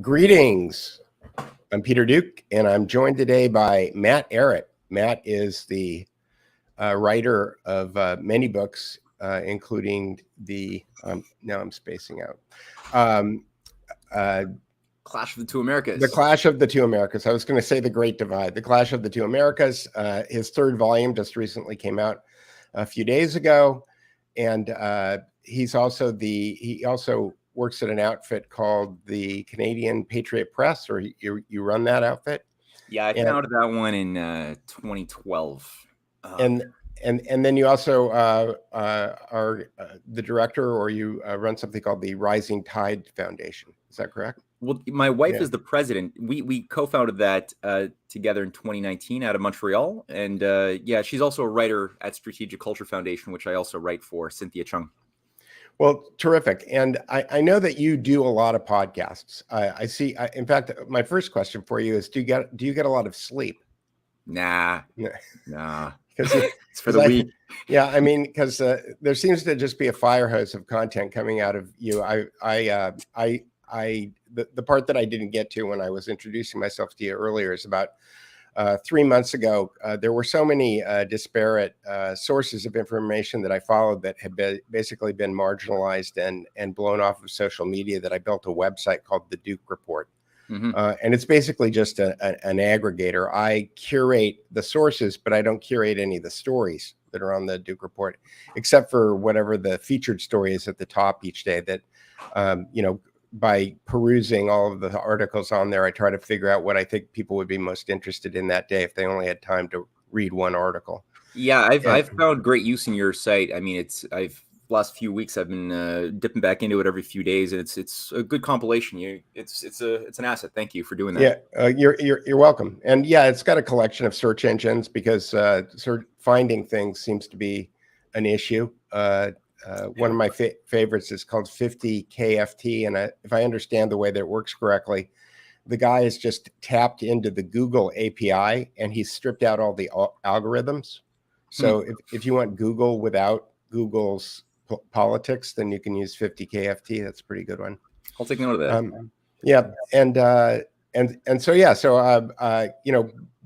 Greetings. I'm Peter Duke, and I'm joined today by Matt Ehret. Matt is the writer of many books, including the, now I'm spacing out, Clash of the Two Americas. The Clash of the Two Americas. I was going to say The Great Divide. The Clash of the Two Americas. His third volume just recently came out a few days ago, and he also works at an outfit called the Canadian Patriot Press, or you run that outfit? Yeah, I founded that one in 2012. And then you also are the director, or you run something called the Rising Tide Foundation. Is that correct? Well, my wife is the president. We co-founded that together in 2019 out of Montreal. And she's also a writer at Strategic Culture Foundation, which I also write for, Cynthia Chung. Well, terrific. And I know that you do a lot of podcasts. I see. In fact, my first question for you is: do you get a lot of sleep? Nah. Because it's for the week. Yeah, I mean, because there seems to just be a fire hose of content coming out of you. The part that I didn't get to when I was introducing myself to you earlier is about 3 months ago. There were so many disparate sources of information that I followed that had basically been marginalized and blown off of social media that I built a website called The Duke Report. Mm-hmm. And it's basically just an aggregator. I curate the sources, but I don't curate any of the stories that are on the Duke Report, except for whatever the featured story is at the top each day that, by perusing all of the articles on there, I try to figure out what I think people would be most interested in that day if they only had time to read one article. Yeah, I've found great use in your site. I mean, last few weeks I've been dipping back into it every few days, and it's a good compilation. It's an asset. Thank you for doing that. Yeah, you're welcome. And yeah, it's got a collection of search engines because finding things seems to be an issue. One of my favorites is called 50KFT, and if I understand the way that it works correctly, the guy has just tapped into the Google API and he's stripped out all the algorithms. So if you want Google without Google's politics, then you can use 50KFT. That's a pretty good one. I'll take note of that. Yeah,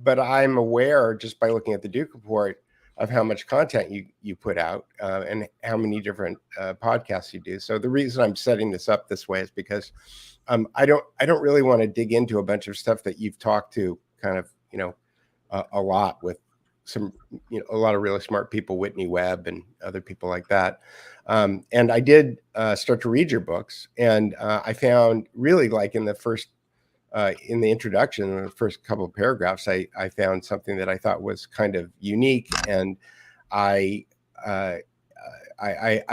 but I'm aware just by looking at the Duke Report of how much content you put out and how many different podcasts you do. So the reason I'm setting this up this way is because I don't really want to dig into a bunch of stuff that you've talked to kind of a lot with some a lot of really smart people, Whitney Webb and other people like that. And I did start to read your books, and I found really like in the first in the introduction, in the first couple of paragraphs, I found something that I thought was kind of unique, and I've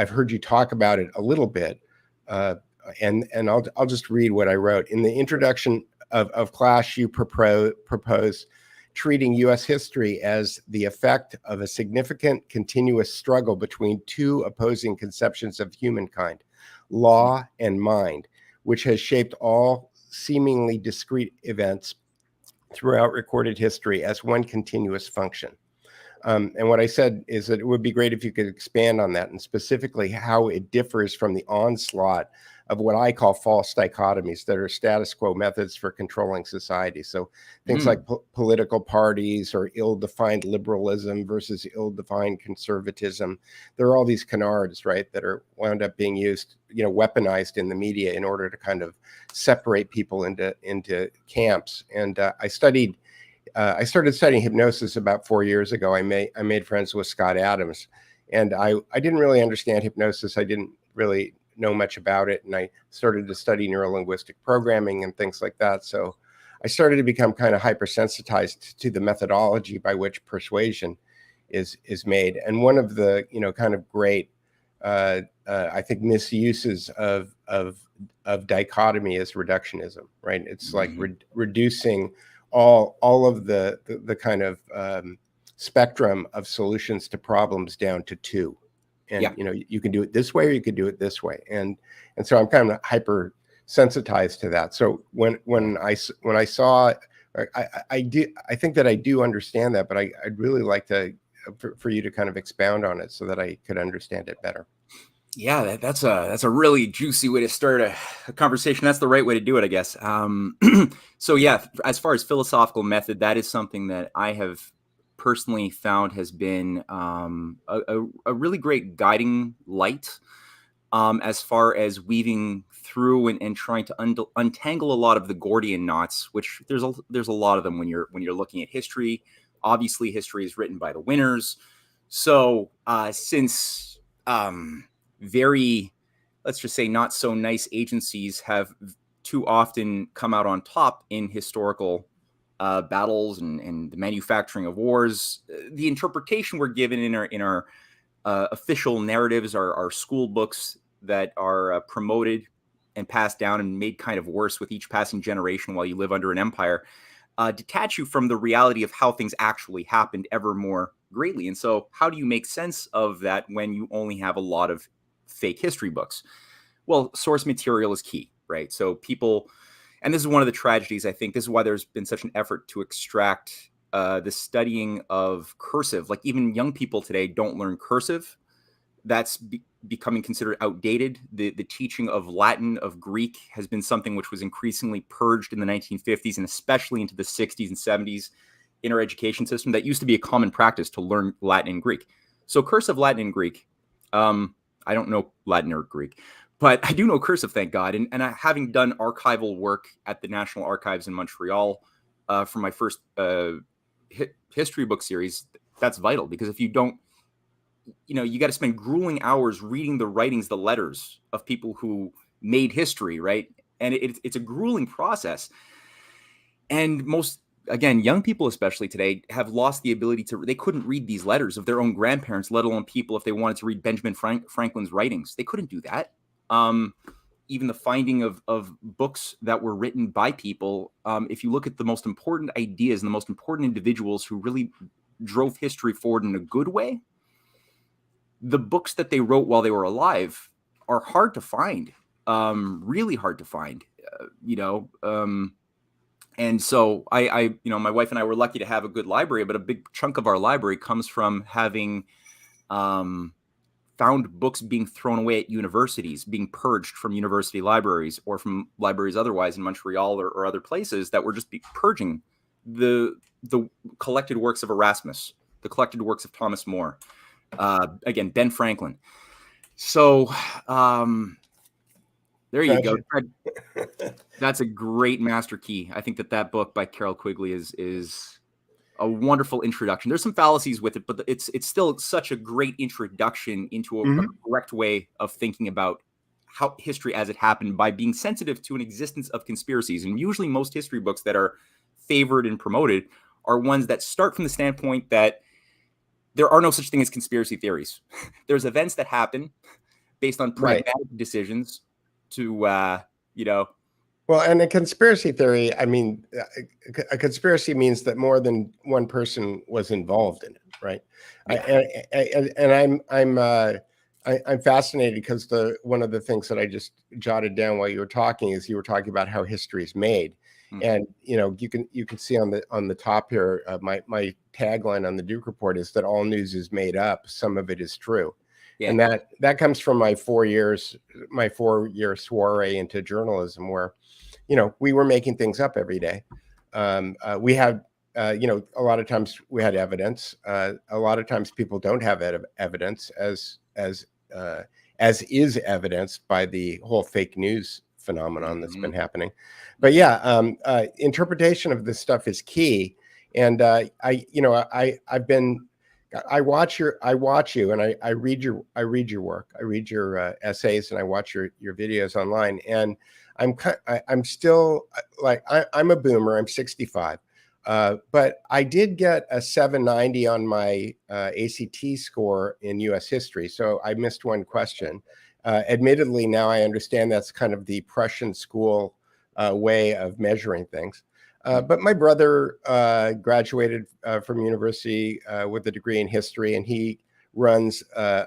heard you talk about it a little bit, and I'll just read what I wrote in the introduction of Clash. You propose treating U.S. history as the effect of a significant continuous struggle between two opposing conceptions of humankind, law and mind, which has shaped all seemingly discrete events throughout recorded history as one continuous function. And what I said is that it would be great if you could expand on that, and specifically how it differs from the onslaught of what I call false dichotomies that are status quo methods for controlling society. So things like political parties or ill-defined liberalism versus ill-defined conservatism. There are all these canards, right, that are wound up being used, weaponized in the media in order to kind of separate people into camps. And I started studying hypnosis about 4 years ago. I made friends with Scott Adams, and I didn't really understand hypnosis. I didn't really know much about it, and I started to study neurolinguistic programming and things like that. So I started to become kind of hypersensitized to the methodology by which persuasion is made. And one of the kind of great I think misuses of dichotomy is reductionism, right? It's like reducing all of the kind of spectrum of solutions to problems down to two. And you can do it this way, or you could do it this way, and so I'm kind of hyper sensitized to that. So when I saw, I think that I do understand that, but I'd really like to for you to kind of expound on it so that I could understand it better. Yeah, that's a really juicy way to start a conversation. That's the right way to do it, I guess. So yeah, as far as philosophical method, that is something that I have personally found has been a really great guiding light, as far as weaving through and trying to untangle a lot of the Gordian knots, which there's a lot of them when you're looking at history. Obviously, history is written by the winners. So since very, let's just say, not so nice agencies have too often come out on top in historical battles and the manufacturing of wars, the interpretation we're given in our official narratives, our school books that are promoted and passed down and made kind of worse with each passing generation while you live under an empire, detach you from the reality of how things actually happened ever more greatly. And so, how do you make sense of that when you only have a lot of fake history books? Well, source material is key, right? So, people, and this is one of the tragedies, I think, this is why there's been such an effort to extract the studying of cursive. Like, even young people today don't learn cursive. That's becoming considered outdated. The teaching of Latin, of Greek, has been something which was increasingly purged in the 1950s and especially into the 60s and 70s in our education system. That used to be a common practice to learn Latin and Greek. So cursive Latin and Greek, I don't know Latin or Greek, but I do know cursive, thank God. And having done archival work at the National Archives in Montreal for my first history book series, that's vital, because if you don't, you got to spend grueling hours reading the writings, the letters of people who made history, right? And it's a grueling process. And most, again, young people, especially today, have lost the ability they couldn't read these letters of their own grandparents, let alone people if they wanted to read Benjamin Franklin's writings. They couldn't do that. Even the finding of books that were written by people, if you look at the most important ideas and the most important individuals who really drove history forward in a good way, the books that they wrote while they were alive are hard to find, really hard to find, and so my wife and I were lucky to have a good library, but a big chunk of our library comes from having found books being thrown away at universities, being purged from university libraries or from libraries otherwise in Montreal or other places that were just purging the collected works of Erasmus, the collected works of Thomas More. Again, Ben Franklin. So there you go. That's a great master key. I think that book by Carol Quigley is a wonderful introduction. There's some fallacies with it, but it's still such a great introduction into a correct way of thinking about how history as it happened, by being sensitive to an existence of conspiracies. And usually most history books that are favored and promoted are ones that start from the standpoint that there are no such thing as conspiracy theories. There's events that happen based on pragmatic decisions to, Well, and a conspiracy theory, I mean, a conspiracy means that more than one person was involved in it, right? Yeah. I'm fascinated because one of the things that I just jotted down while you were talking is you were talking about how history is made. And you can see on the top here, my tagline on the Duke Report is that all news is made up. Some of it is true. Yeah. And that comes from my 4-year soiree into journalism, where we were making things up every day. We had a lot of times we had evidence. A lot of times people don't have evidence, as is evidenced by the whole fake news phenomenon that's been happening. But yeah, interpretation of this stuff is key. And I watch you, and I read your work. I read your essays, and I watch your videos online. And I'm still like, I'm a boomer. I'm 65. But I did get a 790 on my ACT score in U.S. history. So I missed one question. Admittedly, now I understand that's kind of the Prussian school way of measuring things. But my brother graduated from university with a degree in history, and he runs a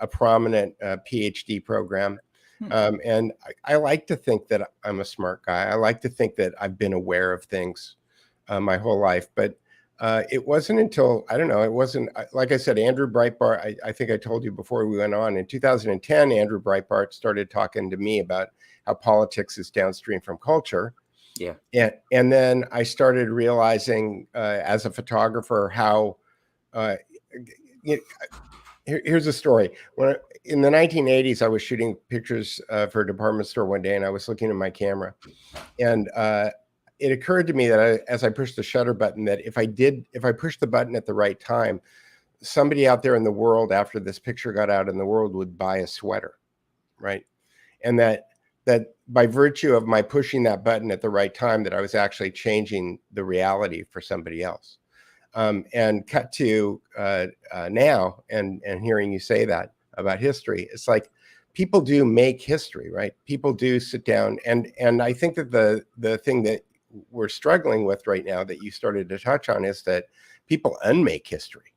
prominent PhD program. And I like to think that I'm a smart guy. I like to think that I've been aware of things my whole life. But It wasn't until, I don't know, it wasn't, like I said, Andrew Breitbart, I think I told you before we went on, in 2010, Andrew Breitbart started talking to me about how politics is downstream from culture. Yeah. And then I started realizing as a photographer how, here's a story. In the 1980s, I was shooting pictures for a department store one day, and I was looking at my camera. And it occurred to me that as I pushed the shutter button, that if I pushed the button at the right time, somebody out there in the world, after this picture got out in the world, would buy a sweater, right? And that by virtue of my pushing that button at the right time, that I was actually changing the reality for somebody else. And cut to now, and hearing you say that about history, it's like people do make history, right? People do sit down, and I think that the thing that we're struggling with right now that you started to touch on is that people unmake history.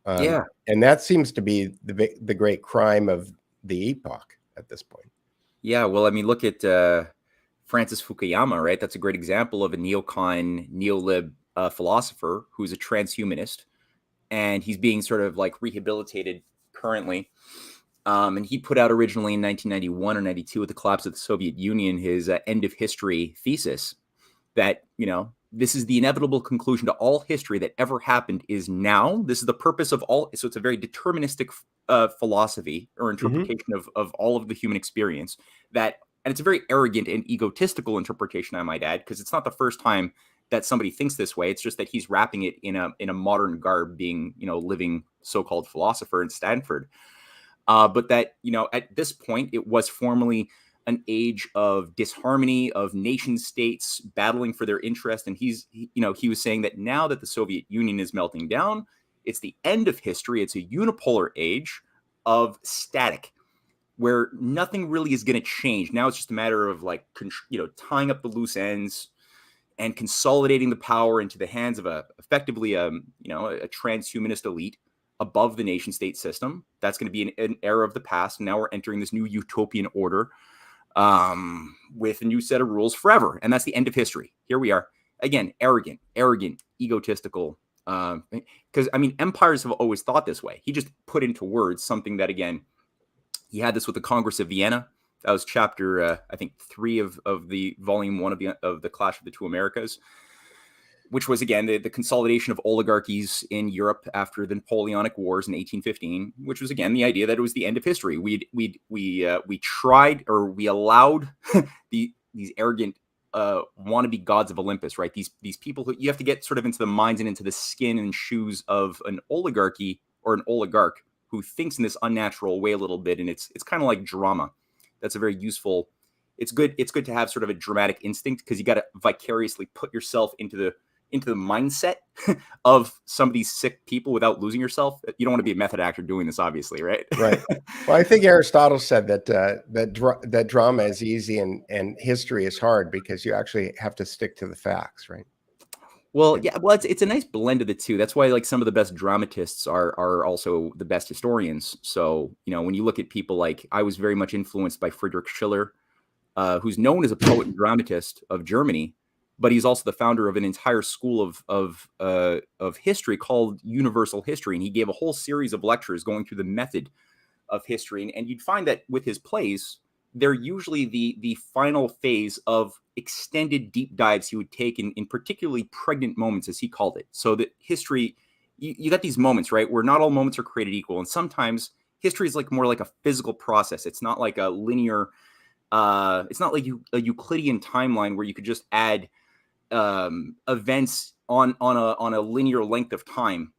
Yeah. And that seems to be the great crime of the epoch at this point. Yeah. Well, I mean, look at Francis Fukuyama, right? That's a great example of a neocon, neolib philosopher who's a transhumanist, and he's being sort of like rehabilitated currently. And he put out originally in 1991 or 92 with the collapse of the Soviet Union his end of history thesis that, this is the inevitable conclusion to all history that ever happened is now. This is the purpose of all. So it's a very deterministic philosophy or interpretation of all of the human experience and it's a very arrogant and egotistical interpretation, I might add, because it's not the first time that somebody thinks this way. It's just that he's wrapping it in a modern garb, being, living so-called philosopher in Stanford. But that, at this point, it was formerly an age of disharmony, of nation states battling for their interest. And he was saying that now that the Soviet Union is melting down, it's the end of history. It's a unipolar age of static, where nothing really is going to change. Now it's just a matter of tying up the loose ends and consolidating the power into the hands of effectively a transhumanist elite above the nation state system. That's going to be an era of the past. Now we're entering this new utopian order with a new set of rules forever. And that's the end of history. Here we are. Again, arrogant, egotistical. Because, empires have always thought this way. He just put into words something that, again, he had this with the Congress of Vienna. That was chapter, I think, 3 of the volume 1 of the Clash of the Two Americas, which was, again, the consolidation of oligarchies in Europe after the Napoleonic Wars in 1815, which was, again, the idea that it was the end of history. We tried, or we allowed these arrogant wannabe gods of Olympus, right? These people who you have to get sort of into the minds and into the skin and shoes of an oligarchy or an oligarch who thinks in this unnatural way a little bit, and it's kind of like drama. That's a very useful. It's good to have sort of a dramatic instinct, because you got to vicariously put yourself into the mindset of some of these sick people without losing yourself. You don't want to be a method actor doing this, obviously, right? Right. Well, I think Aristotle said that drama is easy and history is hard, because you actually have to stick to the facts, right? Well, yeah. Well, it's a nice blend of the two. That's why some of the best dramatists are also the best historians. So when you look at people like, I was very much influenced by Friedrich Schiller, who's known as a poet and dramatist of Germany, but he's also the founder of an entire school of history called Universal History, and he gave a whole series of lectures going through the method of history. And you'd find that with his plays, they're usually the final phase of extended deep dives he would take in particularly pregnant moments, as he called it. So that history, you got these moments, right, where not all moments are created equal, and sometimes history is more like a physical process. It's not like a linear. It's not like a Euclidean timeline where you could just add events on a linear length of time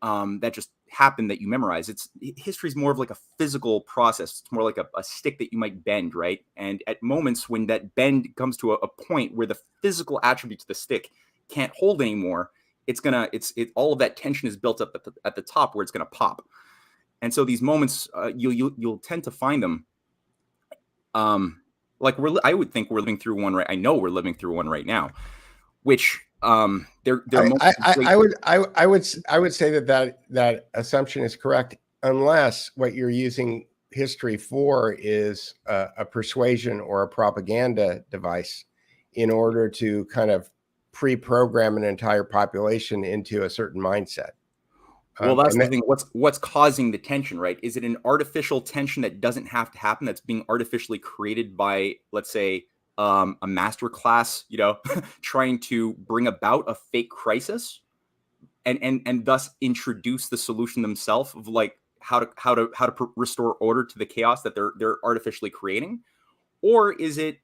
that just happen that you memorize. History is more of like a physical process. It's more like a stick that you might bend, right? And at moments when that bend comes to a point where the physical attributes of the stick can't hold anymore, all of that tension is built up at the top where it's gonna pop. And so these moments, you'll tend to find them. I would think we're living through one right. I know we're living through one right now, which I would say that assumption is correct, unless what you're using history for is a persuasion or a propaganda device in order to kind of pre-program an entire population into a certain mindset. Well, that's the thing. What's causing the tension, right? Is it an artificial tension that doesn't have to happen, that's being artificially created by, let's say, a master class, trying to bring about a fake crisis and thus introduce the solution themselves of like how to restore order to the chaos that they're artificially creating? Or is it,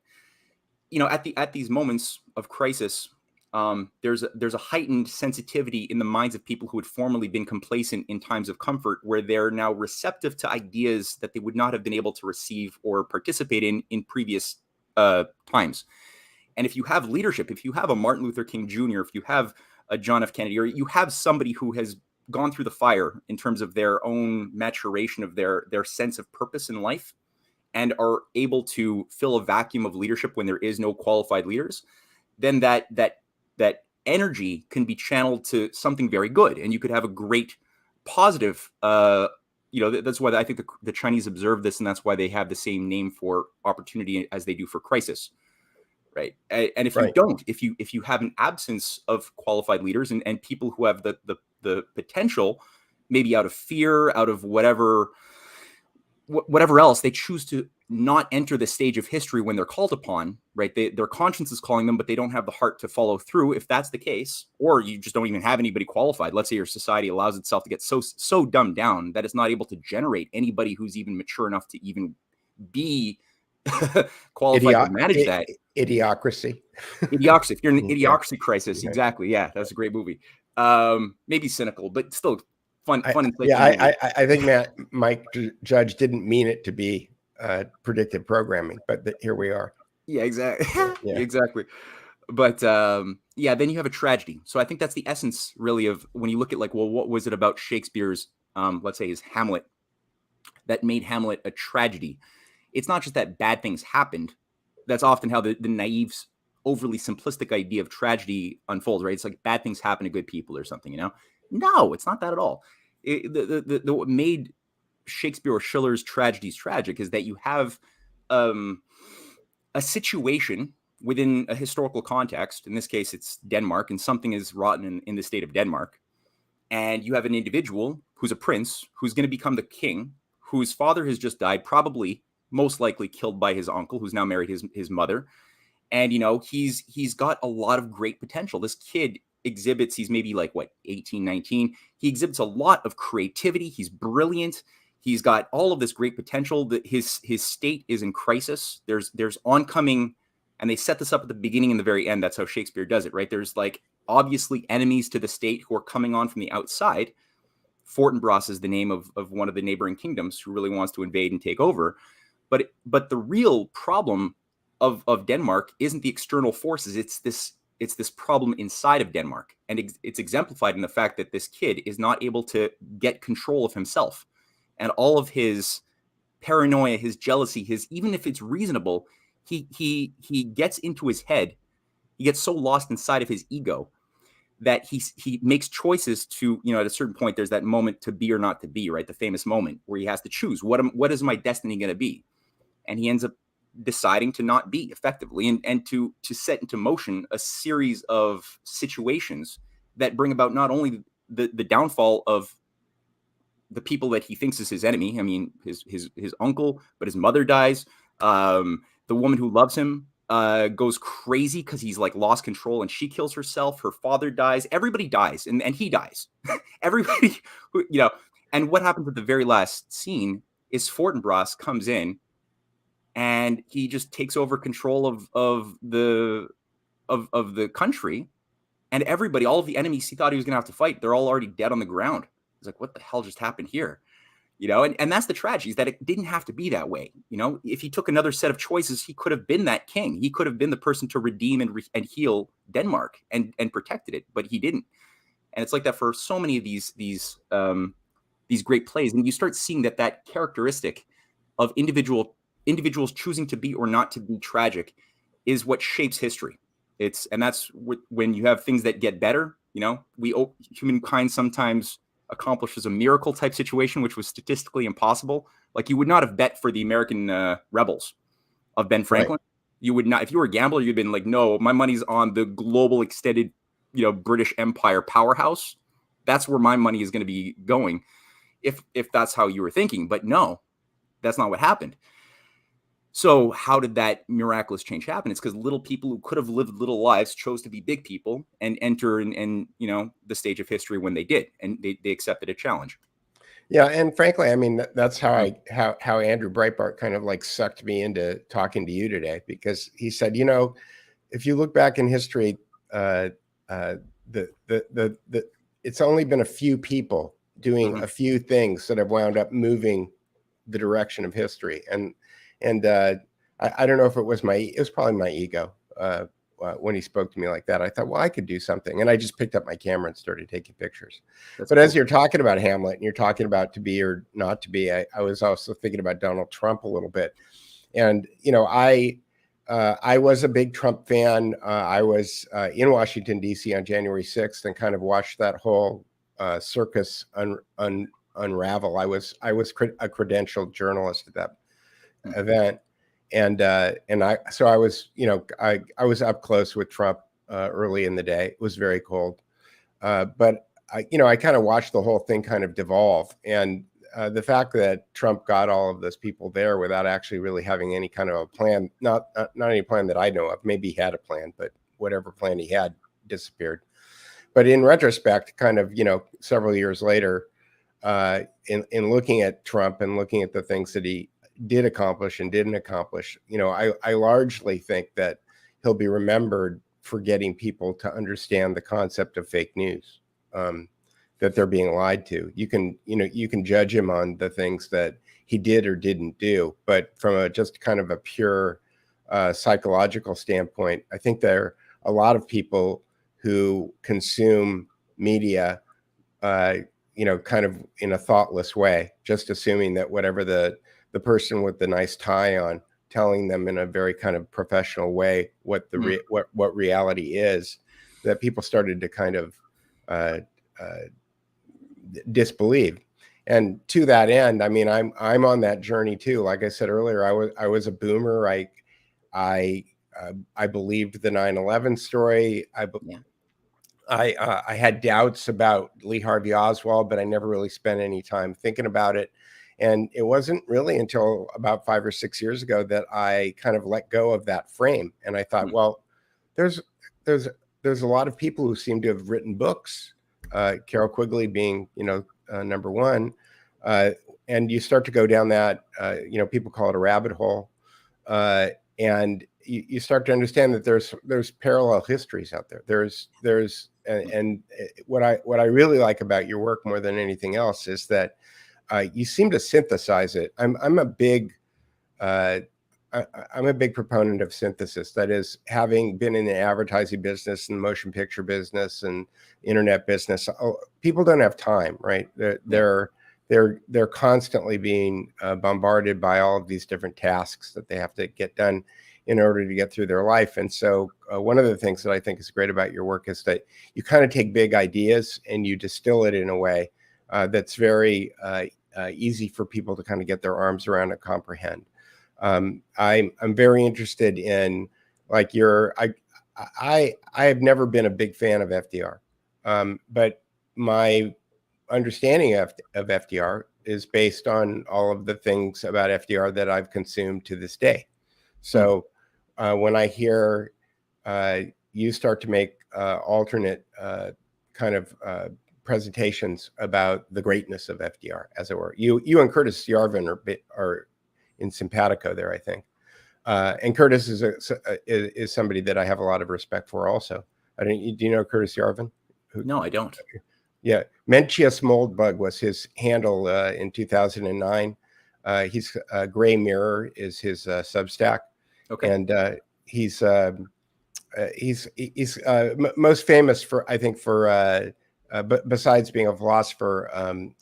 at these moments of crisis, there's a heightened sensitivity in the minds of people who had formerly been complacent in times of comfort, where they're now receptive to ideas that they would not have been able to receive or participate in previous times. And if you have leadership, if you have a Martin Luther King Jr., if you have a John F. Kennedy, or you have somebody who has gone through the fire in terms of their own maturation of their sense of purpose in life, and are able to fill a vacuum of leadership when there is no qualified leaders, then that energy can be channeled to something very good, and you could have a great positive. That's why I think the Chinese observe this, and that's why they have the same name for opportunity as they do for crisis, right? And if you don't, if you have an absence of qualified leaders and people who have the potential, maybe out of fear, out of whatever else, they choose to not enter the stage of history when they're called upon, right? Their conscience is calling them, but they don't have the heart to follow through. If that's the case, or you just don't even have anybody qualified. Let's say your society allows itself to get so dumbed down that it's not able to generate anybody who's even mature enough to even be qualified to manage that. Idiocracy. If you're in an idiocracy crisis, exactly. Yeah, that's a great movie. Maybe cynical, but still fun. I think Mike Judge didn't mean it to be predictive programming, but here we are. Yeah, exactly. Exactly. But then you have a tragedy. So I think that's the essence, really, of when you look at like, well, what was it about Shakespeare's, let's say his Hamlet, that made Hamlet a tragedy? It's not just that bad things happened. That's often how the naive, overly simplistic idea of tragedy unfolds, right? It's like bad things happen to good people or something, No, it's not that at all. What made Shakespeare or Schiller's tragedies tragic is that you have a situation within a historical context. In this case, it's Denmark, and something is rotten in the state of Denmark. And you have an individual who's a prince, who's going to become the king, whose father has just died, probably most likely killed by his uncle, who's now married his mother. And, he's got a lot of great potential. This kid exhibits, he's maybe like 18, 19. He exhibits a lot of creativity. He's brilliant. He's got all of this great potential. That his state is in crisis. There's oncoming, and they set this up at the beginning and the very end. That's how Shakespeare does it, right? There's like obviously enemies to the state who are coming on from the outside. Fortinbras is the name of one of the neighboring kingdoms who really wants to invade and take over. But the real problem of Denmark isn't the external forces. It's this problem inside of Denmark. And it's exemplified in the fact that this kid is not able to get control of himself. And all of his paranoia, his jealousy, even if it's reasonable, he gets into his head. He gets so lost inside of his ego that he makes choices to, at a certain point, there's that moment to be or not to be, right? The famous moment where he has to choose, what is my destiny going to be? And he ends up deciding to not be, effectively, and to set into motion a series of situations that bring about not only the downfall of the people that he thinks is his enemy. I mean, his uncle, but his mother dies. The woman who loves him goes crazy because he's like lost control, and she kills herself. Her father dies. Everybody dies, and he dies. Everybody, And what happens at the very last scene is Fortinbras comes in, and he just takes over control of the country, and everybody, all of the enemies he thought he was going to have to fight, they're all already dead on the ground. He's like, what the hell just happened here? And that's the tragedy, is that it didn't have to be that way. If he took another set of choices, he could have been that king. He could have been the person to redeem and heal Denmark and protected it, but he didn't. And it's like that for so many of these great plays. And you start seeing that characteristic of individuals choosing to be or not to be tragic is what shapes history. And that's when you have things that get better. Humankind sometimes accomplishes a miracle type situation, which was statistically impossible. Like, you would not have bet for the American rebels of Ben Franklin. You would not, if you were a gambler, you'd been like, no, my money's on the global extended, British Empire powerhouse. That's where my money is going to be going. If that's how you were thinking, but no, that's not what happened. So how did that miraculous change happen? It's because little people who could have lived little lives chose to be big people and enter in the stage of history when they did, and they accepted a challenge. Yeah, and frankly, I mean that's how how Andrew Breitbart kind of like sucked me into talking to you today, because he said, if you look back in history, it's only been a few people doing a few things that have wound up moving the direction of history, and I don't know if it was probably my ego when he spoke to me like that. I thought, well, I could do something, and I just picked up my camera and started taking pictures. But cool. As you're talking about Hamlet and you're talking about to be or not to be, I was also thinking about Donald Trump a little bit, and I was a big Trump fan. I was in Washington D.C. on January 6th and kind of watched that whole circus unravel. I was a credentialed journalist at that event, and I was I was up close with Trump early in the day. It was very cold, but I kind of watched the whole thing kind of devolve, and the fact that Trump got all of those people there without actually really having any kind of a plan, not any plan that I know of. Maybe he had a plan, but whatever plan he had disappeared. But in retrospect, kind of several years later, in looking at Trump and looking at the things that he did accomplish and didn't accomplish, I largely think that he'll be remembered for getting people to understand the concept of fake news, that they're being lied to. You can judge him on the things that he did or didn't do, but from just kind of a pure psychological standpoint, I think there are a lot of people who consume media kind of in a thoughtless way, just assuming that whatever the person with the nice tie on telling them in a very kind of professional way what the what reality is, that people started to kind of disbelieve. And to that end, I mean, I'm on that journey too. Like I said earlier, I was a boomer. I believed the 9/11 story. I had doubts about Lee Harvey Oswald, but I never really spent any time thinking about it. And it wasn't really until about 5 or 6 years ago that I kind of let go of that frame. And I thought, well, there's a lot of people who seem to have written books, Carol Quigley being, number one. And you start to go down that, people call it a rabbit hole. And you start to understand that there's parallel histories out there. And what I really like about your work more than anything else is that you seem to synthesize it. I'm a big proponent of synthesis. That is, having been in the advertising business and motion picture business and internet business, people don't have time, right? They're constantly being bombarded by all of these different tasks that they have to get done in order to get through their life. And so one of the things that I think is great about your work is that you kind of take big ideas and you distill it in a way that's very easy for people to kind of get their arms around and comprehend. I'm very interested in, like, I have never been a big fan of FDR, but my understanding of FDR is based on all of the things about FDR that I've consumed to this day. So when I hear you start to make alternate kind of presentations about the greatness of FDR, as it were, you and Curtis Yarvin are in simpatico there, I think. And Curtis is somebody that I have a lot of respect for also. Do you know Curtis Yarvin? No, I don't. Yeah, Mencius Moldbug was his handle in 2009. He's Gray Mirror is his Substack. Okay, and he's most famous for, I think, but besides being a philosopher,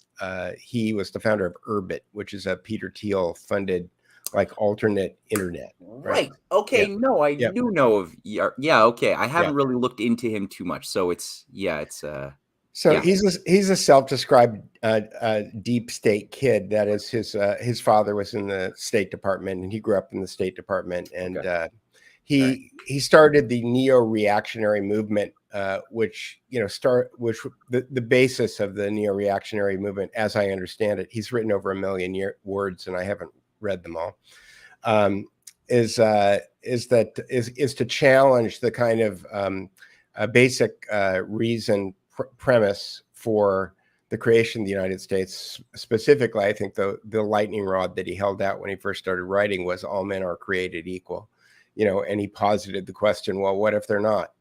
he was the founder of Urbit, which is a Peter Thiel funded, like, alternate internet. Right. Okay. Yeah. No, I do know of. Yeah. Okay. I haven't really looked into him too much, so it's. So he's a self-described deep state kid. That is, his father was in the State Department, and he grew up in the State Department, and he started the neo-reactionary movement, which the basis of the neo-reactionary movement, as I understand it, he's written over 1 million words, and I haven't read them all. Is to challenge the kind of basic reason premise for the creation of the United States. Specifically, I think the lightning rod that he held out when he first started writing was all men are created equal, and he posited the question, well, what if they're not?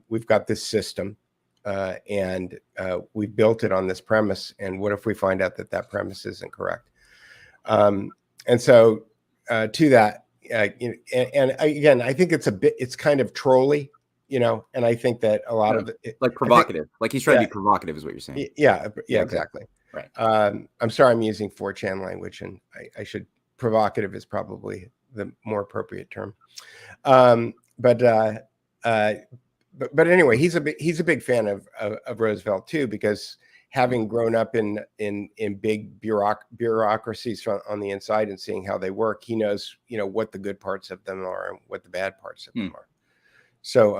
We've got this system and we built it on this premise, and what if we find out that premise isn't correct? And so to that, and again, I think it's kind of trolly, and I think that a lot of it, like provocative, like he's trying to be provocative, is what you're saying. Yeah, exactly. Right. I'm sorry, I'm using 4chan language, and I should. Provocative is probably the more appropriate term. But anyway, he's a big fan of Roosevelt too, because having grown up in big bureaucracies on the inside and seeing how they work, he knows what the good parts of them are and what the bad parts of them are. So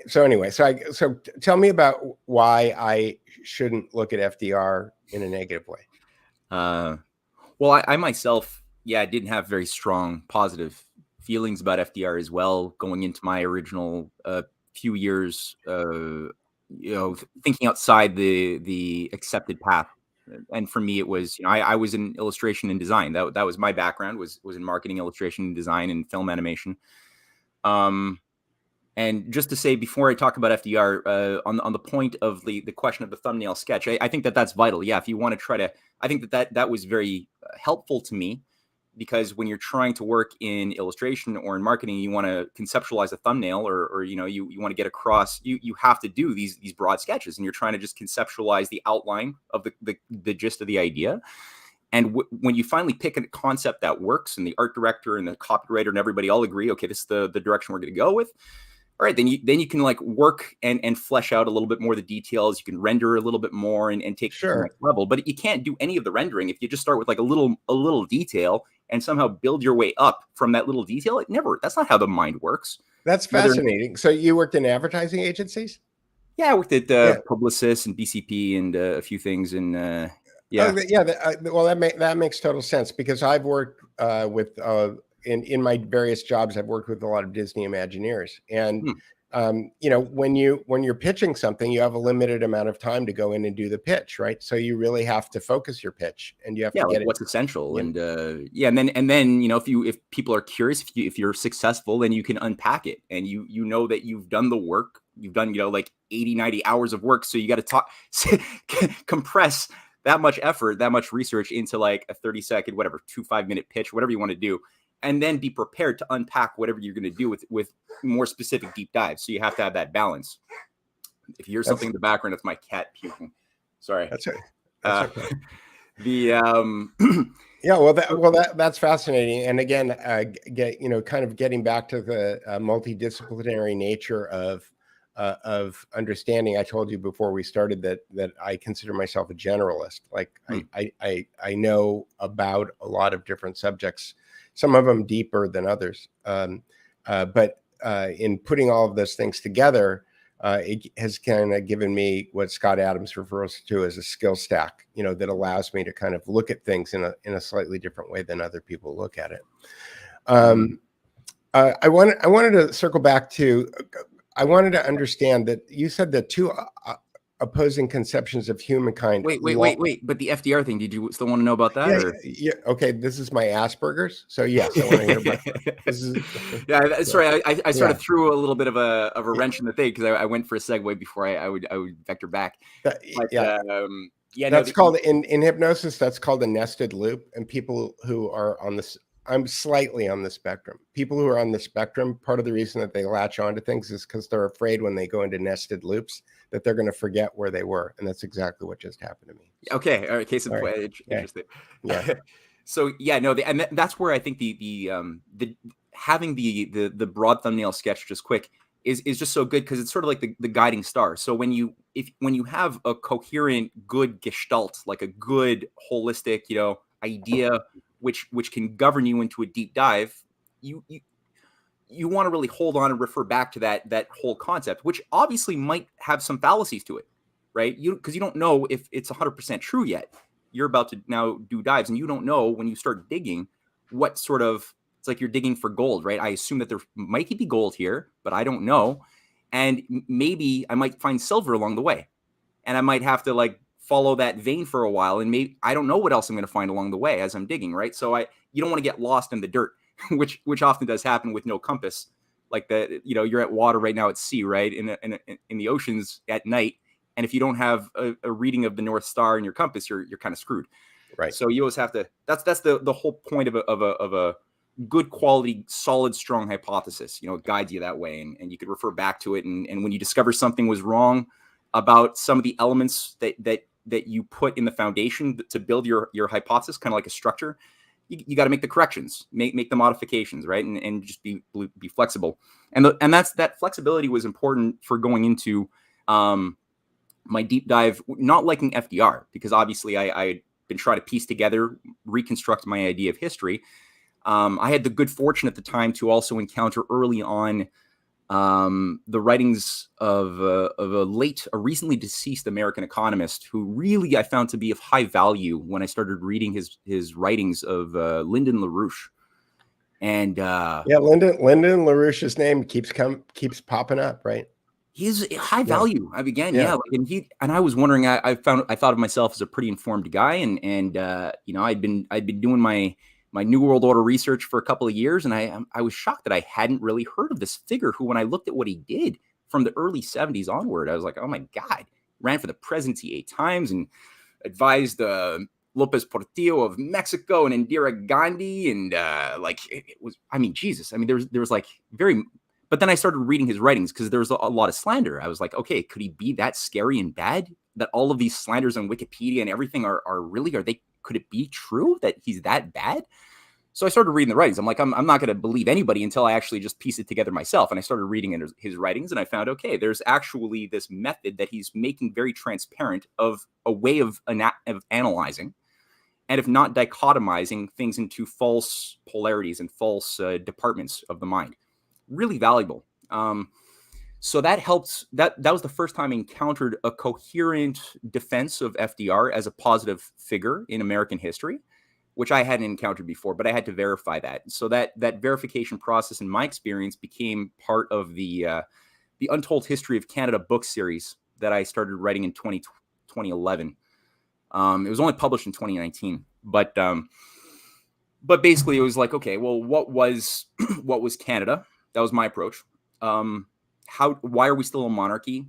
so anyway, so tell me about why I shouldn't look at FDR in a negative way. Well, I myself, didn't have very strong positive feelings about FDR as well going into my original few years, thinking outside the accepted path. And for me, it was, I was in illustration and design. That was my background, was in marketing, illustration, and design, and film animation. And just to say, before I talk about FDR, on the point of the question of the thumbnail sketch, I think that's vital. Yeah, if you want to try to, I think that was very helpful to me, because when you're trying to work in illustration or in marketing, you want to conceptualize a thumbnail, or you want to get across. You have to do these broad sketches, and you're trying to just conceptualize the outline of the gist of the idea. And when you finally pick a concept that works, and the art director and the copywriter and everybody all agree, okay, this is the direction we're going to go with. All right, then you can like work and flesh out a little bit more of the details. You can render a little bit more and take it to the next level. But you can't do any of the rendering if you just start with like a little detail and somehow build your way up from that little detail. That's not how the mind works. That's fascinating. So you worked in advertising agencies? Yeah, I worked at Publicis and BCP and a few things. And well, that makes total sense, because I've worked with. In my various jobs, I've worked with a lot of Disney Imagineers, and when you're pitching something, you have a limited amount of time to go in and do the pitch, right? So you really have to focus your pitch, and you have to get what's essential, and and then if people are curious, if you're successful, then you can unpack it, and you know that you've done the work, you've done like 80-90 hours of work, so you got to compress that much effort, that much research into like a 30-second, 2-5-minute pitch, whatever you want to do. And then be prepared to unpack whatever you're going to do with more specific deep dives. So you have to have that balance. If you hear something in the background, it's my cat puking. Sorry. That's okay. That's okay. That's fascinating. And again, kind of getting back to the multidisciplinary nature of understanding. I told you before we started that I consider myself a generalist. Like I know about a lot of different subjects. Some of them deeper than others. But in putting all of those things together, it has kind of given me what Scott Adams refers to as a skill stack, that allows me to kind of look at things in a slightly different way than other people look at it. I wanted to circle back to, I wanted to understand that you said that two opposing conceptions of humankind. Wait. But the FDR thing, did you still want to know about that? Yeah. Okay. This is my Asperger's. So yes, I want to hear about this. Sorry. I sort of threw a little bit of a wrench in the thing, because I went for a segue before I would vector back. That's called in hypnosis. That's called a nested loop. And people who are on this, I'm slightly on the spectrum. People who are on the spectrum, part of the reason that they latch onto things is because they're afraid when they go into nested loops that they're going to forget where they were, and that's exactly what just happened to me. Okay, all right. Case in point. Interesting. Yeah. So and that's where I think the having the broad thumbnail sketch just quick is just so good, because it's sort of like the guiding star. So when you have a coherent, good gestalt, like a good holistic idea, which can govern you into a deep dive, you want to really hold on and refer back to that whole concept, which obviously might have some fallacies to it, right? Because you don't know if it's 100% true yet. You're about to now do dives, and you don't know when you start digging what sort of, it's like you're digging for gold, right? I assume that there might be gold here, but I don't know. And maybe I might find silver along the way, and I might have to like follow that vein for a while, and maybe I don't know what else I'm going to find along the way as I'm digging, right? So you don't want to get lost in the dirt, which often does happen with no compass. Like you're at water right now at sea, right? In the oceans at night, and if you don't have a reading of the North Star in your compass, you're kind of screwed. Right. So you always have to. That's the whole point of a good quality, solid, strong hypothesis. It guides you that way, and you could refer back to it. And when you discover something was wrong about some of the elements that you put in the foundation to build your hypothesis, kind of like a structure, you got to make the corrections, make the modifications, right? And just be flexible. And that flexibility was important for going into my deep dive, not liking FDR, because obviously I had been trying to piece together, reconstruct my idea of history. I had the good fortune at the time to also encounter early on the writings of a recently deceased American economist who really I found to be of high value when I started reading his writings of Lyndon LaRouche. And Lyndon LaRouche's name keeps popping up, right? He's high value. And I was wondering. I thought of myself as a pretty informed guy, and I'd been doing my New World Order research for a couple of years, and I was shocked that I hadn't really heard of this figure who, when I looked at what he did from the early 70s onward, I was like, oh my God, ran for the presidency 8 times and advised Lopez Portillo of Mexico and Indira Gandhi, and it was, Jesus. There was like very. But then I started reading his writings because there was a lot of slander. I was like, okay, could he be that scary and bad? That all of these slanders on Wikipedia and everything could it be true that he's that bad? So I started reading the writings. I'm like, I'm not going to believe anybody until I actually just piece it together myself. And I started reading his writings, and I found, okay, there's actually this method that he's making very transparent of a way of analyzing, and if not dichotomizing things into false polarities and false departments of the mind. Really valuable. So that helped. That was the first time I encountered a coherent defense of FDR as a positive figure in American history, which I hadn't encountered before, but I had to verify that. So that verification process, in my experience, became part of the Untold History of Canada book series that I started writing in 2011. It was only published in 2019, but basically it was like, okay, well, what was Canada? That was my approach. Why are we still a monarchy?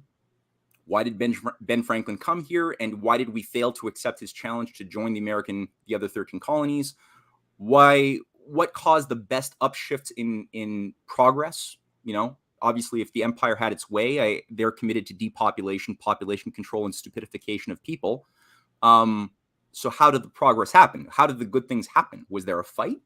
Why did Ben Franklin come here? And why did we fail to accept his challenge to join the other 13 colonies? What caused the best upshift in progress? Obviously, if the empire had its way, they're committed to depopulation, population control, and stupidification of people. So how did the progress happen? How did the good things happen? Was there a fight?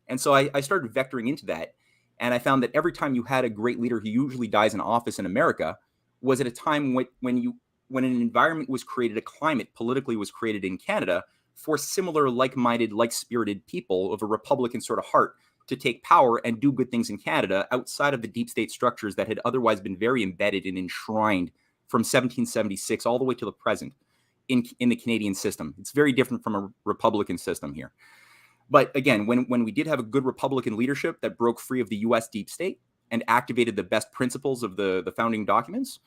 And so I started vectoring into that. And I found that every time you had a great leader who usually dies in office in America was at a time when an environment was created, a climate politically was created in Canada for similar, like-minded, like-spirited people of a Republican sort of heart to take power and do good things in Canada outside of the deep state structures that had otherwise been very embedded and enshrined from 1776 all the way to the present in the Canadian system. It's very different from a Republican system here. But again, when we did have a good Republican leadership that broke free of the U.S. deep state and activated the best principles of the founding documents,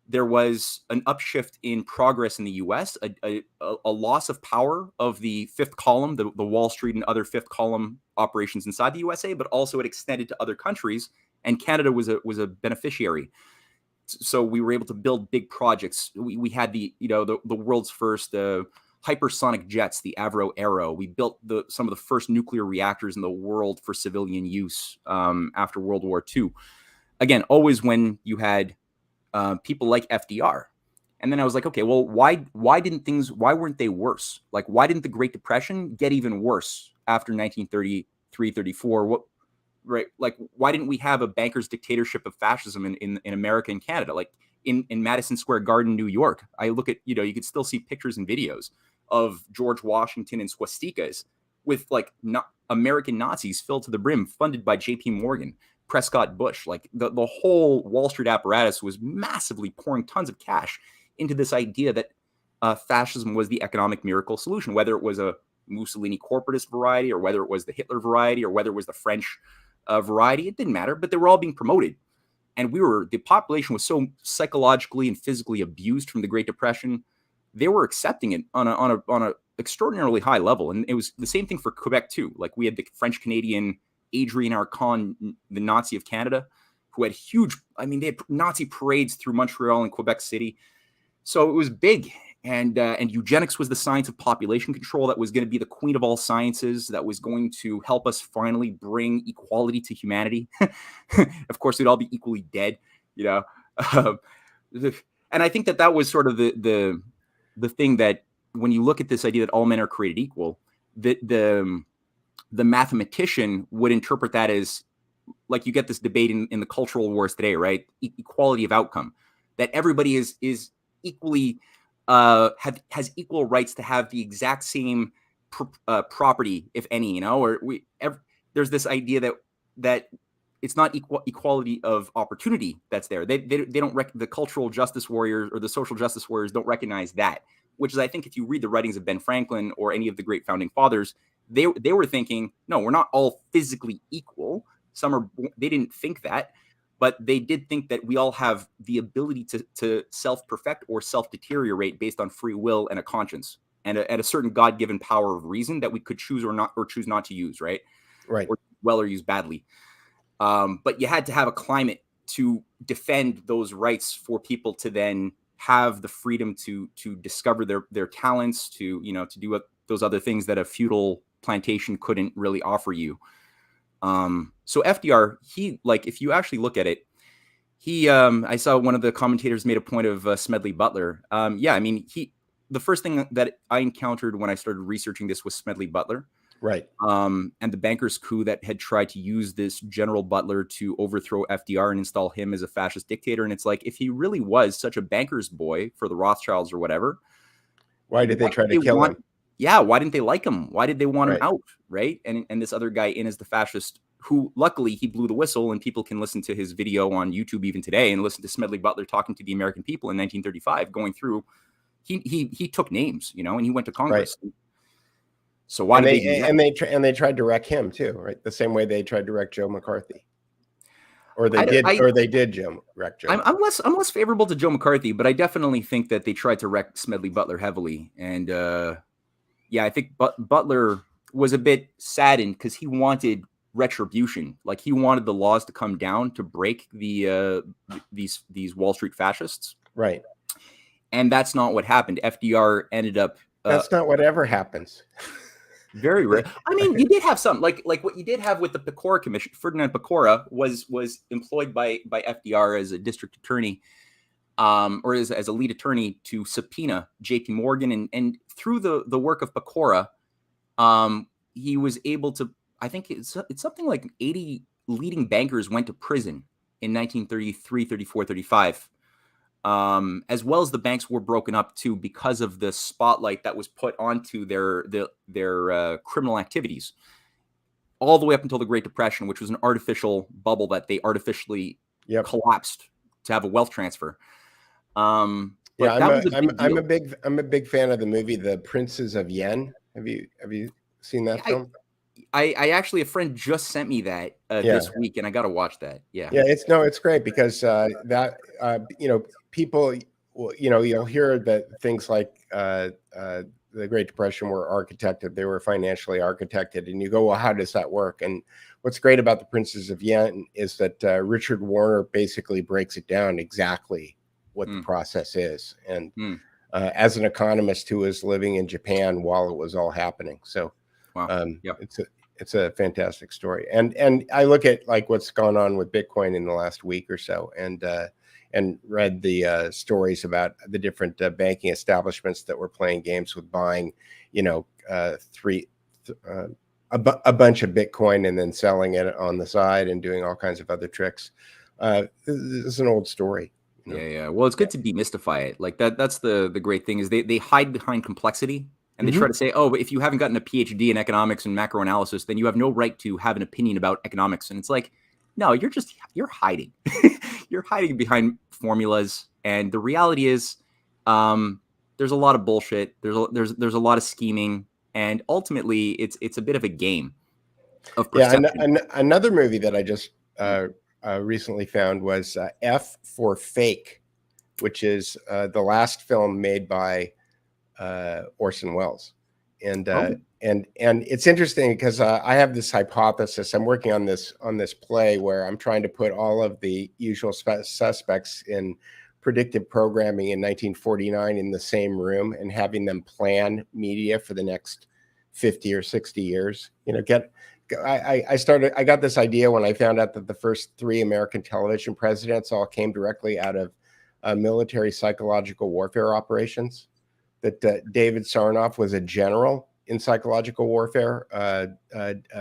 there was an upshift in progress in the U.S., a loss of power of the fifth column, the Wall Street and other fifth column operations inside the USA, but also it extended to other countries, and Canada was a beneficiary. So we were able to build big projects. We had the world's first hypersonic jets, the Avro Aero. We built some of the first nuclear reactors in the world for civilian use after World War II. Again, always when you had people like FDR. And then I was like, okay, well, why weren't they worse? Like, why didn't the Great Depression get even worse after 1933, 34? Right? Like, why didn't we have a banker's dictatorship of fascism in America and Canada? Like in Madison Square Garden, New York, I look at, you could still see pictures and videos of George Washington and swastikas with like American Nazis filled to the brim, funded by J.P. Morgan, Prescott Bush. Like the whole Wall Street apparatus was massively pouring tons of cash into this idea that fascism was the economic miracle solution, whether it was a Mussolini corporatist variety or whether it was the Hitler variety or whether it was the French variety. It didn't matter, but they were all being promoted. And the population was so psychologically and physically abused from the Great Depression, they were accepting it on a extraordinarily high level. And it was the same thing for Quebec too. Like we had the French Canadian Adrien Arcon, the Nazi of Canada, who had they had Nazi parades through Montreal and Quebec City. So it was big. And eugenics was the science of population control that was going to be the queen of all sciences, that was going to help us finally bring equality to humanity. Of course, we'd all be equally dead, you know. And I think that was sort of the thing that when you look at this idea that all men are created equal, the mathematician would interpret that as, like, you get this debate in the cultural wars today, right? Equality of outcome, that everybody is equally has equal rights to have the exact same property, if any, you know, or there's this idea that it's not equality of opportunity that's there. They don't the cultural justice warriors or the social justice warriors don't recognize that, which is, I think, if you read the writings of Ben Franklin or any of the great founding fathers, they were thinking, no, we're not all physically equal. They didn't think that, but they did think that we all have the ability to self-perfect or self-deteriorate based on free will and a conscience and a certain God-given power of reason that we could choose or choose not to use, right? Right. Or well or use badly. But you had to have a climate to defend those rights for people to then have the freedom to discover their talents, to do those other things that a feudal plantation couldn't really offer you. So FDR, if you actually look at it, I saw one of the commentators made a point of Smedley Butler. The first thing that I encountered when I started researching this was Smedley Butler. Right. And the bankers' coup that had tried to use this General Butler to overthrow FDR and install him as a fascist dictator. And it's like, if he really was such a banker's boy for the Rothschilds or whatever, why did they try to kill him? Yeah, why didn't they like him? Why did they want him Right. out, right? And this other guy in as the fascist, who luckily he blew the whistle, and people can listen to his video on YouTube even today and listen to Smedley Butler talking to the American people in 1935, going through. He took names, and he went to Congress. Right. So why did they do that? And they tried to wreck him too, right? The same way they tried to wreck Joe McCarthy. Or they did wreck Joe. I'm less favorable to Joe McCarthy, but I definitely think that they tried to wreck Smedley Butler heavily. And I think Butler was a bit saddened because he wanted retribution. Like, he wanted the laws to come down to break these Wall Street fascists. Right. And that's not what happened. FDR ended up. That's not what ever happens. Very rare. I mean, you did have some, like what you did have with the Pecora Commission. Ferdinand Pecora was employed by FDR as a district attorney, or as a lead attorney to subpoena J.P. Morgan, and through the work of Pecora, he was able to. I think it's something like 80 leading bankers went to prison in 1933, 34, 35. As well as the banks were broken up too because of the spotlight that was put onto their criminal activities, all the way up until the Great Depression, which was an artificial bubble that they artificially collapsed to have a wealth transfer. I'm a big fan of the movie The Princes of Yen. Have you seen that film? I actually, a friend just sent me that this week, and I got to watch that. Yeah. It's great because people, you'll hear that things like the Great Depression were architected, they were financially architected, and you go, well, how does that work? And what's great about The Princes of Yen is that Richard Warner basically breaks it down exactly what the process is. And as an economist who was living in Japan while it was all happening. So wow. It's a fantastic story. And I look at like what's gone on with Bitcoin in the last week or so, and read the stories about the different banking establishments that were playing games with buying, a bunch of Bitcoin and then selling it on the side and doing all kinds of other tricks. This is an old story. Yeah. Well, it's good to demystify it. Like that's the great thing is they hide behind complexity. And they try to say, oh, but if you haven't gotten a PhD in economics and macro analysis, then you have no right to have an opinion about economics. And it's like, no, you're hiding. You're hiding behind formulas. And the reality is, there's a lot of bullshit. There's a lot of scheming, and ultimately, it's a bit of a game of perception. Yeah, another movie that I just recently found was F for Fake, which is the last film made by Orson Welles, and it's interesting because I have this hypothesis. I'm working on this play where I'm trying to put all of the usual suspects in predictive programming in 1949 in the same room and having them plan media for the next 50 or 60 years. I got this idea when I found out that the first 3 American television presidents all came directly out of military psychological warfare operations. That David Sarnoff was a general in psychological warfare.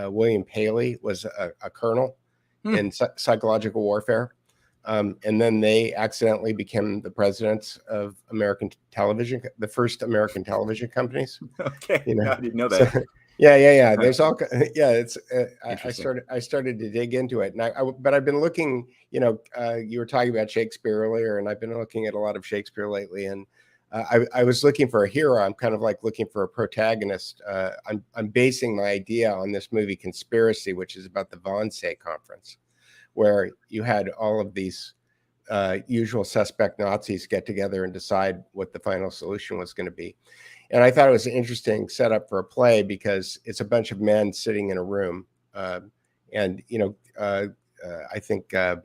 William Paley was a colonel in psychological warfare. And then they accidentally became the presidents of American television, the first American television companies. Okay, I didn't know that. So, yeah. There's all, it's. I started to dig into it, and but I've been looking. You were talking about Shakespeare earlier, and I've been looking at a lot of Shakespeare lately, and I was looking for a hero. I'm kind of like looking for a protagonist. I'm basing my idea on this movie Conspiracy, which is about the Wannsee Conference, where you had all of these usual suspect Nazis get together and decide what the final solution was going to be. And I thought it was an interesting setup for a play because it's a bunch of men sitting in a room. I think I'm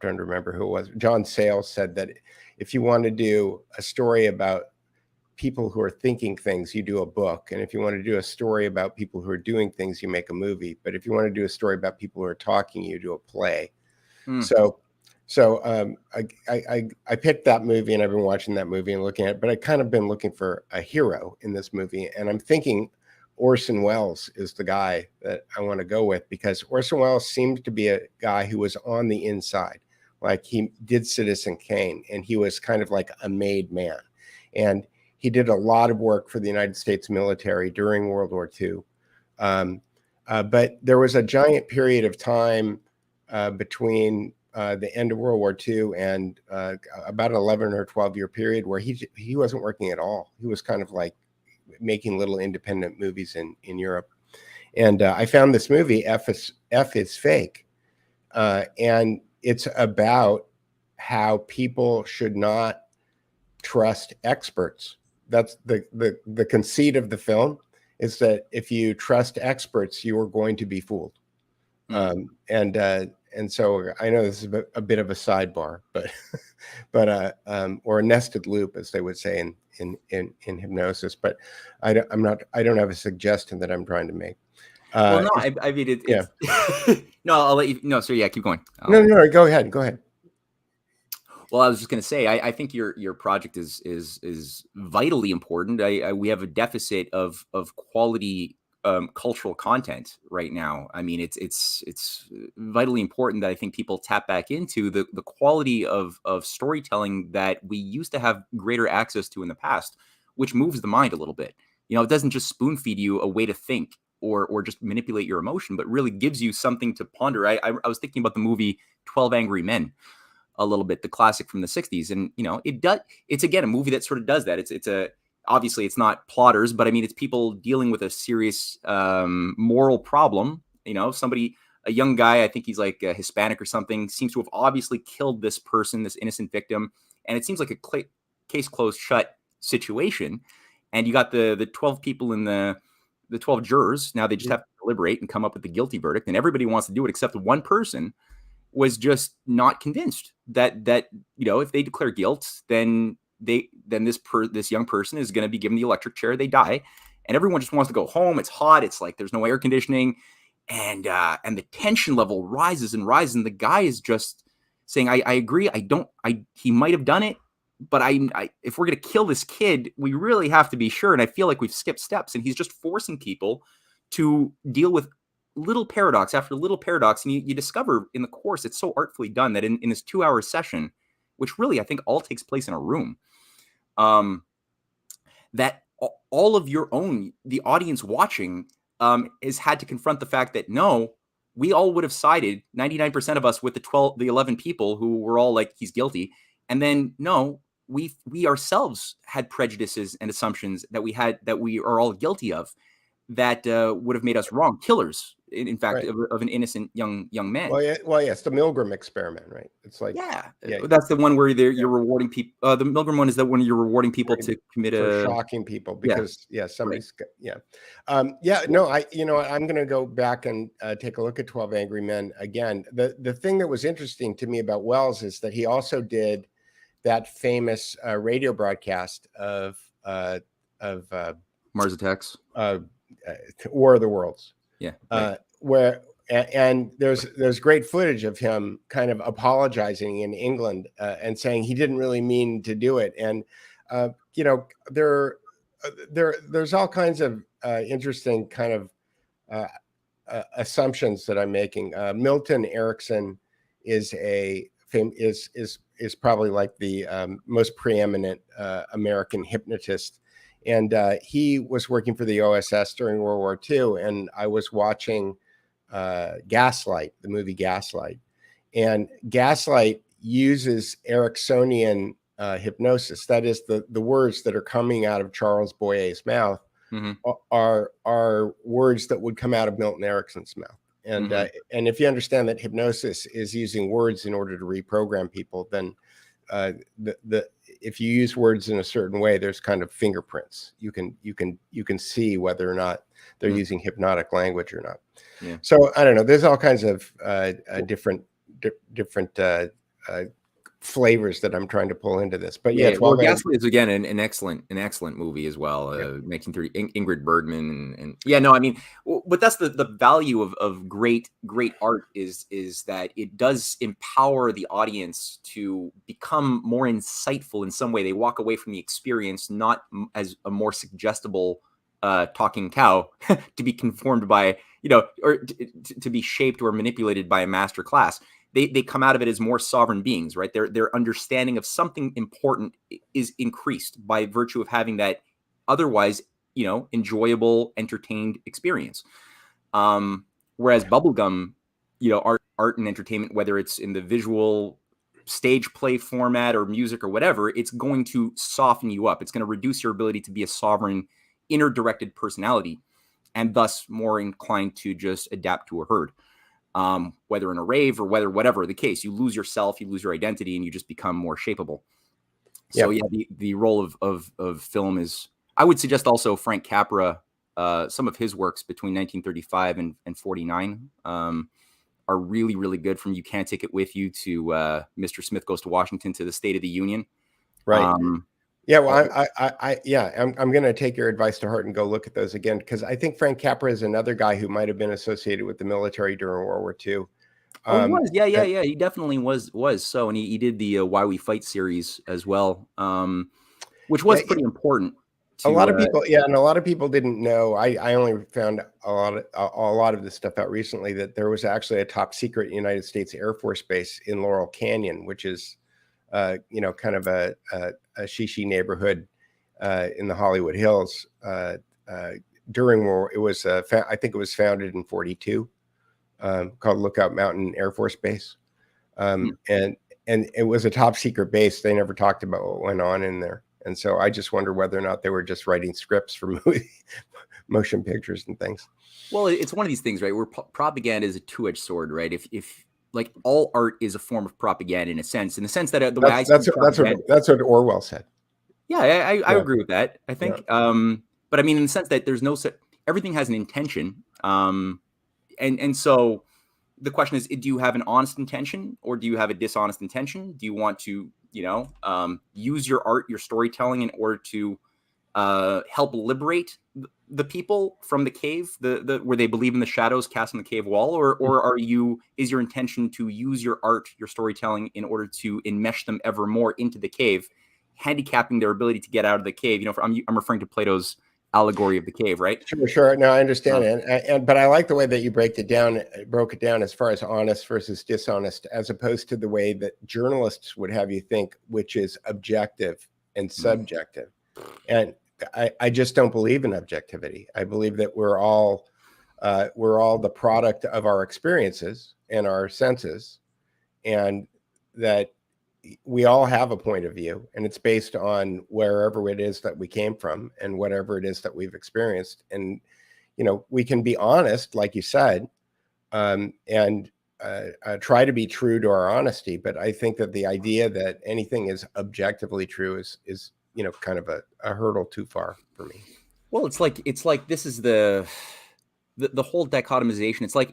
trying to remember who it was. John Sayles said that if you want to do a story about people who are thinking things, you do a book. And if you want to do a story about people who are doing things, you make a movie. But if you want to do a story about people who are talking, you do a play. So I picked that movie, and I've been watching that movie and looking at it, but I kind of been looking for a hero in this movie. And I'm thinking Orson Welles is the guy that I want to go with, because Orson Welles seemed to be a guy who was on the inside. Like, he did Citizen Kane, and he was kind of like a made man. And he did a lot of work for the United States military during World War II. But there was a giant period of time between the end of World War II and about an 11 or 12-year period where he wasn't working at all. He was kind of like making little independent movies in Europe. And I found this movie, F is Fake. And it's about how people should not trust experts. That's the conceit of the film, is that if you trust experts, you are going to be fooled. And so I know this is a bit of a sidebar, but or a nested loop, as they would say in hypnosis. But I don't have a suggestion that I'm trying to make. Well, no, I mean, it's no, I'll let you. No, sir. Yeah, keep going. No, go ahead. Well, I was just going to say, I think your project is vitally important. We have a deficit of quality cultural content right now. I mean, it's vitally important that I think people tap back into the quality of storytelling that we used to have greater access to in the past, which moves the mind a little bit. It doesn't just spoon feed you a way to think or just manipulate your emotion, but really gives you something to ponder. I was thinking about the movie 12 Angry Men a little bit, the classic from the 60s. And, it's again, a movie that sort of does that. Obviously it's not plotters, but I mean, it's people dealing with a serious moral problem. A young guy, I think he's like Hispanic or something, seems to have obviously killed this person, this innocent victim. And it seems like a case closed shut situation. And you got the 12 people in the 12 jurors. Now they just have to deliberate and come up with the guilty verdict. And everybody wants to do it except one person was just not convinced that if they declare guilt, then this young person is going to be given the electric chair. They die, and everyone just wants to go home. It's hot. It's like there's no air conditioning, and the tension level rises and rises. And the guy is just saying, "I agree. He might have done it, but if we're going to kill this kid, we really have to be sure." And I feel like we've skipped steps, and he's just forcing people to deal with little paradox after little paradox. And you discover in the course, it's so artfully done that in this 2-hour session, which really I think all takes place in a room, that all of your own, the audience watching, has had to confront the fact that no, we all would have sided 99% of us with the 11 people who were all like, he's guilty. And then no, we ourselves had prejudices and assumptions that we are all guilty of, that would have made us wrong killers, in fact, Right. of an innocent young man. Well, yeah, it's the Milgram experiment, right? It's like, Yeah, yeah, that's the one where you're rewarding people. The Milgram one is the one you're rewarding people to commit for a shocking people because somebody's I'm going to go back and take a look at 12 Angry Men again. The thing that was interesting to me about Wells is that he also did that famous radio broadcast of Mars Attacks, War of the Worlds. Yeah, where and there's great footage of him kind of apologizing in England and saying he didn't really mean to do it. And there's all kinds of interesting kind of assumptions that I'm making. Milton Erickson is probably like the most preeminent American hypnotist. And he was working for the OSS during World War II. And I was watching Gaslight, the movie Gaslight. And Gaslight uses Ericksonian hypnosis. That is, the words that are coming out of Charles Boyer's mouth are words that would come out of Milton Erickson's mouth. And and if you understand that hypnosis is using words in order to reprogram people, then if you use words in a certain way, there's kind of fingerprints. You can see whether or not they're using hypnotic language or not. Yeah. So I don't know. There's all kinds of different flavors that I'm trying to pull into this. But well, Gaslight is again an excellent movie as well. Making through Ingrid Bergman and I mean, but that's the value of great art is that it does empower the audience to become more insightful in some way. They walk away from the experience not as a more suggestible talking cow to be conformed by, or to be shaped or manipulated by a master class. They come out of it as more sovereign beings, right? Their understanding of something important is increased by virtue of having that otherwise, enjoyable, entertained experience. Whereas bubblegum, art and entertainment, whether it's in the visual stage play format or music or whatever, it's going to soften you up. It's going to reduce your ability to be a sovereign, inner-directed personality, and thus more inclined to just adapt to a herd. Whether in a rave or whatever the case, you lose yourself, you lose your identity, and you just become more shapeable. So the role of film is, I would suggest also Frank Capra, some of his works between 1935 and 49 are really, really good, from You Can't Take It With You to Mr. Smith Goes to Washington to the State of the Union. Right. I'm going to take your advice to heart and go look at those again, because I think Frank Capra is another guy who might have been associated with the military during World War II. He was. He definitely was. So, and he did the Why We Fight series as well, which was pretty important. A lot of people, and a lot of people didn't know. I only found a lot of this stuff out recently, that there was actually a top secret United States Air Force base in Laurel Canyon, which is kind of a shishi neighborhood in the Hollywood Hills. During war, it was I think it was founded in 42, called Lookout Mountain Air Force Base, and it was a top secret base. They never talked about what went on in there, and so I just wonder whether or not they were just writing scripts for motion pictures and things. Well, it's one of these things, right? Where propaganda is a two-edged sword, right? If like all art is a form of propaganda in the sense that that's what Orwell said. Yeah, I agree with that. I think, but I mean, in the sense that there's everything has an intention, and so the question is, do you have an honest intention or do you have a dishonest intention? Do you want to, use your art, your storytelling, in order to help liberate the people from the cave, where they believe in the shadows cast on the cave wall, or is your intention to use your art, your storytelling, in order to enmesh them ever more into the cave, handicapping their ability to get out of the cave? I'm referring to Plato's allegory of the cave, right? Sure. No, I understand, but I like the way that you broke it down as far as honest versus dishonest, as opposed to the way that journalists would have you think, which is objective and subjective. And I just don't believe in objectivity. I believe that we're all the product of our experiences and our senses, and that we all have a point of view, and it's based on wherever it is that we came from and whatever it is that we've experienced. And, we can be honest, like you said, and try to be true to our honesty. But I think that the idea that anything is objectively true is kind of a hurdle too far for me. Well, it's like this is the whole dichotomization. It's like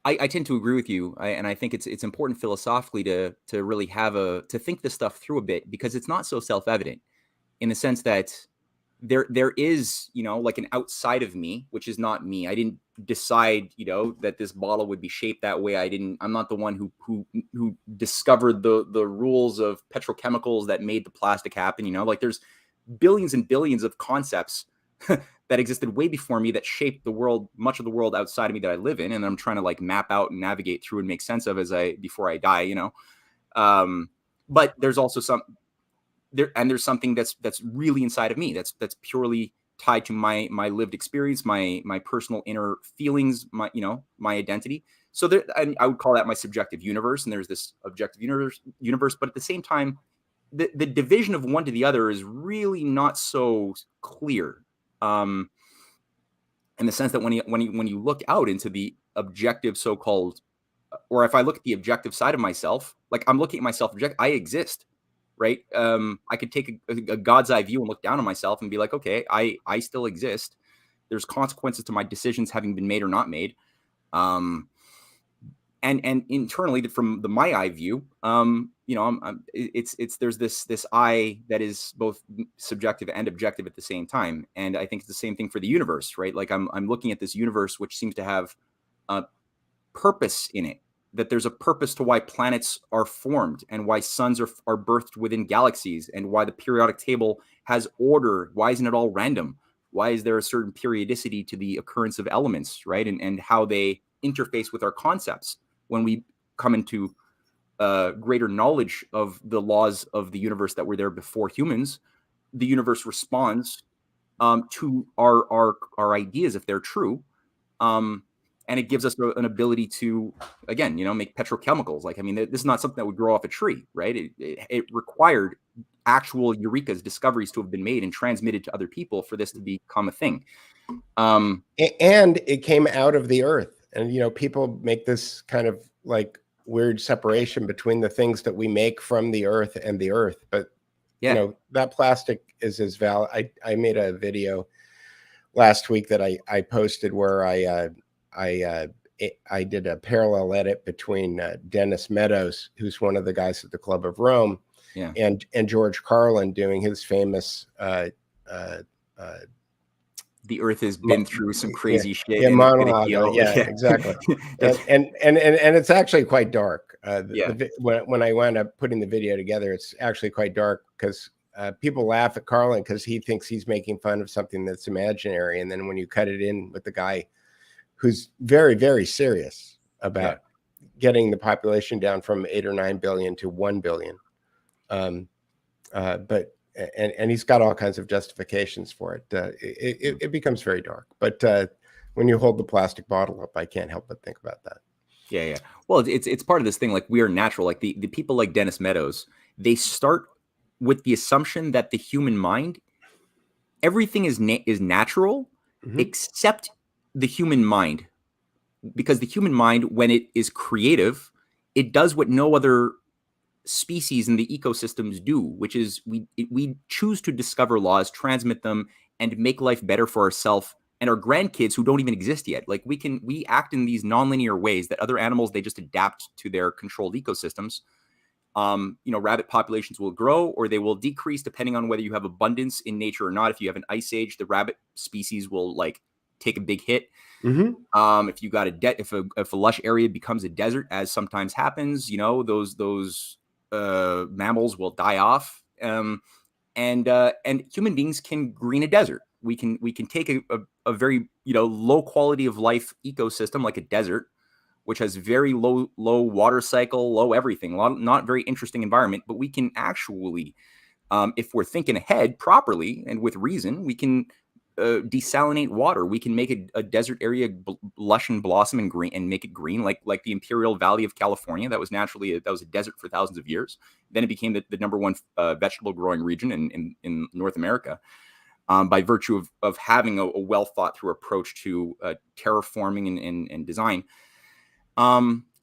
I tend to agree with you, and I think it's important philosophically to really to think this stuff through a bit, because it's not so self-evident, in the sense that there is, like an outside of me, which is not me. I didn't decide, that this bottle would be shaped that way. I'm not the one who discovered the rules of petrochemicals that made the plastic happen. Like there's billions and billions of concepts that existed way before me that shaped the world, much of the world outside of me that I live in, and I'm trying to like map out and navigate through and make sense of before I die. But there's also there's something that's really inside of me that's purely tied to my lived experience, my personal inner feelings, my identity. So I would call that my subjective universe, and there's this objective universe. But at the same time, the division of one to the other is really not so clear. In the sense that when you look out into the objective so-called, or if I look at the objective side of myself, like I'm looking at myself, I exist. Right. I could take a God's eye view and look down on myself and be like, okay, I still exist. There's consequences to my decisions having been made or not made. And internally, from the my eye view, there's this I that is both subjective and objective at the same time. And I think it's the same thing for the universe, right? Like I'm looking at this universe, which seems to have a purpose in it. That there's a purpose to why planets are formed, and why suns are birthed within galaxies, and why the periodic table has order. Why isn't it all random? Why is there a certain periodicity to the occurrence of elements, right? And how they interface with our concepts. When we come into greater knowledge of the laws of the universe that were there before humans, the universe responds to our ideas, if they're true. And it gives us an ability to, again, make petrochemicals. Like, I mean, this is not something that would grow off a tree, right? It required actual eurekas, discoveries to have been made and transmitted to other people for this to become a thing. And it came out of the earth. And, people make this kind of like weird separation between the things that we make from the earth and the earth. But, that plastic is as valid. I made a video last week that I posted where I did a parallel edit between Dennis Meadows, who's one of the guys at the Club of Rome, and George Carlin doing his famous the earth has been through some crazy shit. Yeah, monologue. Exactly. and it's actually quite dark. When I wound up putting the video together, it's actually quite dark because people laugh at Carlin because he thinks he's making fun of something that's imaginary. And then when you cut it in with the guy who's very, very serious about getting the population down from 8 or 9 billion to 1 billion. But he's got all kinds of justifications for it. It becomes very dark. But when you hold the plastic bottle up, I can't help but think about that. Yeah. Well, it's part of this thing. Like, we are natural. Like the people like Dennis Meadows, they start with the assumption that the human mind, everything is natural, except the human mind, because the human mind, when it is creative, it does what no other species in the ecosystems do, which is we choose to discover laws, transmit them, and make life better for ourselves and our grandkids who don't even exist yet. Like, we act in these nonlinear ways that other animals, they just adapt to their controlled ecosystems. Rabbit populations will grow or they will decrease depending on whether you have abundance in nature or not. If you have an ice age, the rabbit species will like take a big hit. If you got if a lush area becomes a desert, as sometimes happens, those mammals will die off. And human beings can green a desert. We can take a very low quality of life ecosystem like a desert, which has very low water cycle, low everything, not very interesting environment, but we can actually If we're thinking ahead properly and with reason, we can desalinate water. We can make a desert area lush and blossom and green, and make it green, like the Imperial Valley of California. That was naturally that was a desert for thousands of years. Then it became the number one vegetable growing region in North America, by virtue of having a well thought through approach to terraforming and design.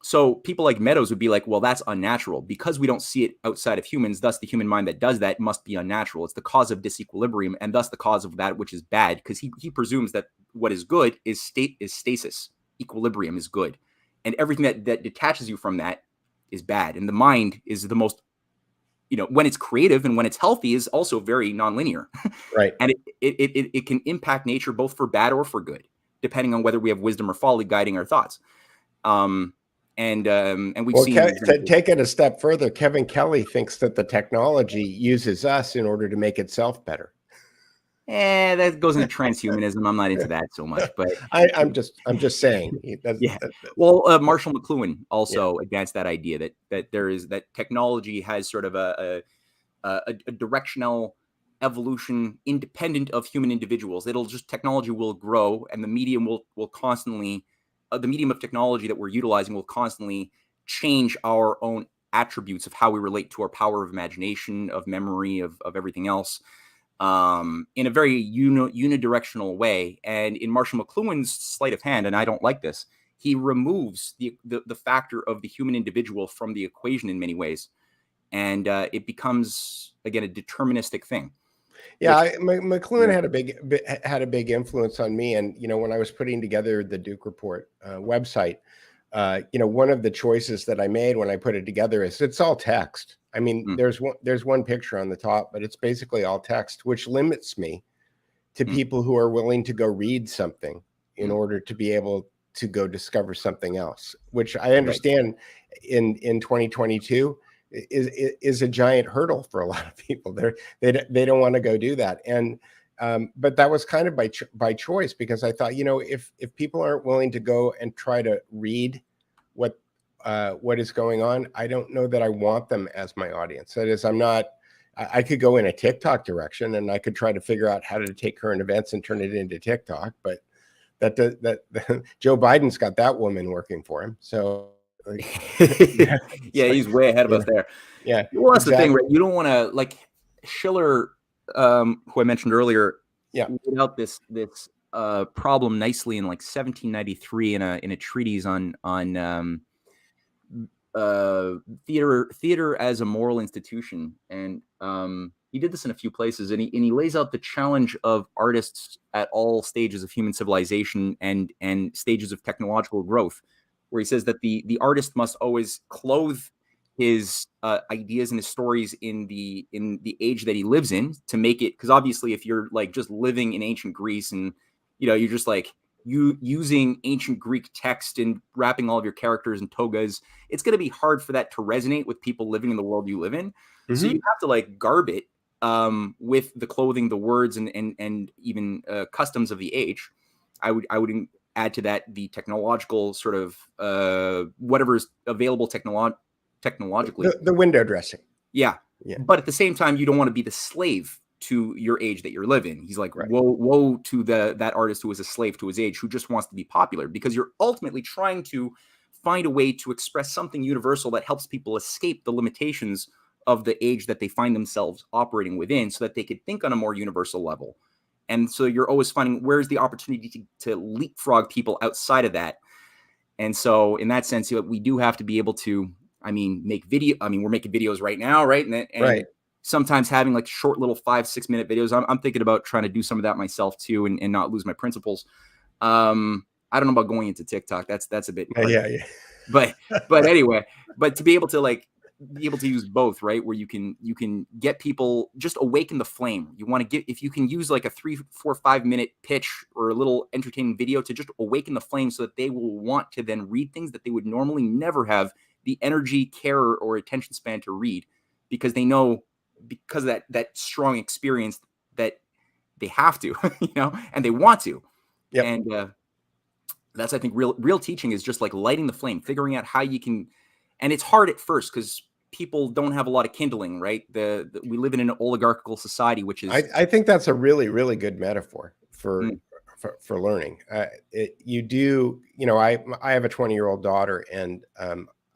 So people like Meadows would be like, well, that's unnatural because we don't see it outside of humans. Thus, the human mind that does that must be unnatural. It's the cause of disequilibrium, and thus the cause of that which is bad. Because he presumes that what is good is stasis. Equilibrium is good, and everything that detaches you from that is bad. And the mind is the most, when it's creative and when it's healthy, is also very nonlinear. Right. And it can impact nature both for bad or for good, depending on whether we have wisdom or folly guiding our thoughts. And we've seen to take it a step further, Kevin Kelly thinks that the technology uses us in order to make itself better. That goes into transhumanism. I'm not into that so much, but I'm just saying. Yeah. Well, Marshall McLuhan also advanced that idea that technology has sort of a directional evolution independent of human individuals. Technology will grow, and the medium will constantly. The medium of technology that we're utilizing will constantly change our own attributes of how we relate to our power of imagination, of memory, of everything else, in a very unidirectional way. And in Marshall McLuhan's sleight of hand, and I don't like this, he removes the factor of the human individual from the equation in many ways, and it becomes again a deterministic thing. Yeah, McLuhan had a big influence on me. And when I was putting together the Duke Report website, one of the choices that I made when I put it together is it's all text. I mean, there's one picture on the top, but it's basically all text, which limits me to people who are willing to go read something in order to be able to go discover something else, which I understand in 2022 is a giant hurdle for a lot of people. They don't want to go do that. And but that was kind of by choice, because I thought, if people aren't willing to go and try to read what is going on, I don't know that I want them as my audience. That is, I could go in a TikTok direction, and I could try to figure out how to take current events and turn it into TikTok, but that Joe Biden's got that woman working for him. So he's way ahead of us there. Yeah. Well, that's the thing, right? You don't want to, like Schiller, who I mentioned earlier, laid out this problem nicely in like 1793 in a treatise on theater as a moral institution. And he did this in a few places, and he lays out the challenge of artists at all stages of human civilization and stages of technological growth, where he says that the artist must always clothe his ideas and his stories in the age that he lives in, to make it, because obviously if you're like just living in ancient Greece and you're just like using ancient Greek text and wrapping all of your characters in togas, it's going to be hard for that to resonate with people living in the world you live in. Mm-hmm. So you have to like garb it with the clothing, the words, and even customs of the age. I would add to that the technological sort of whatever is available technologically. The window dressing. Yeah. But at the same time, you don't want to be the slave to your age that you're living. He's like, woe to that artist who is a slave to his age, who just wants to be popular, because you're ultimately trying to find a way to express something universal that helps people escape the limitations of the age that they find themselves operating within, so that they could think on a more universal level. And so you're always finding where's the opportunity to leapfrog people outside of that. And so in that sense, we do have to be able to, make video. We're making videos right now, right? And sometimes having like short little 5-6 minute videos. I'm thinking about trying to do some of that myself too, and not lose my principles. I don't know about going into TikTok. That's a bit. Yeah. But anyway, but to be able to use both, right? Where you can get people, just awaken the flame. You want to get, if you can use like a 3, 4, 5 minute pitch or a little entertaining video to just awaken the flame, so that they will want to then read things that they would normally never have the energy, care, or attention span to read, because they know, because of that strong experience, that they have to, and they want to. Yep. And that's, I think, real teaching is just like lighting the flame, figuring out how you can. And it's hard at first, because people don't have a lot of kindling, right? We live in an oligarchical society, which is. I think that's a really, really good metaphor for Mm. for learning. You do, you know, I have a 20-year-old daughter, and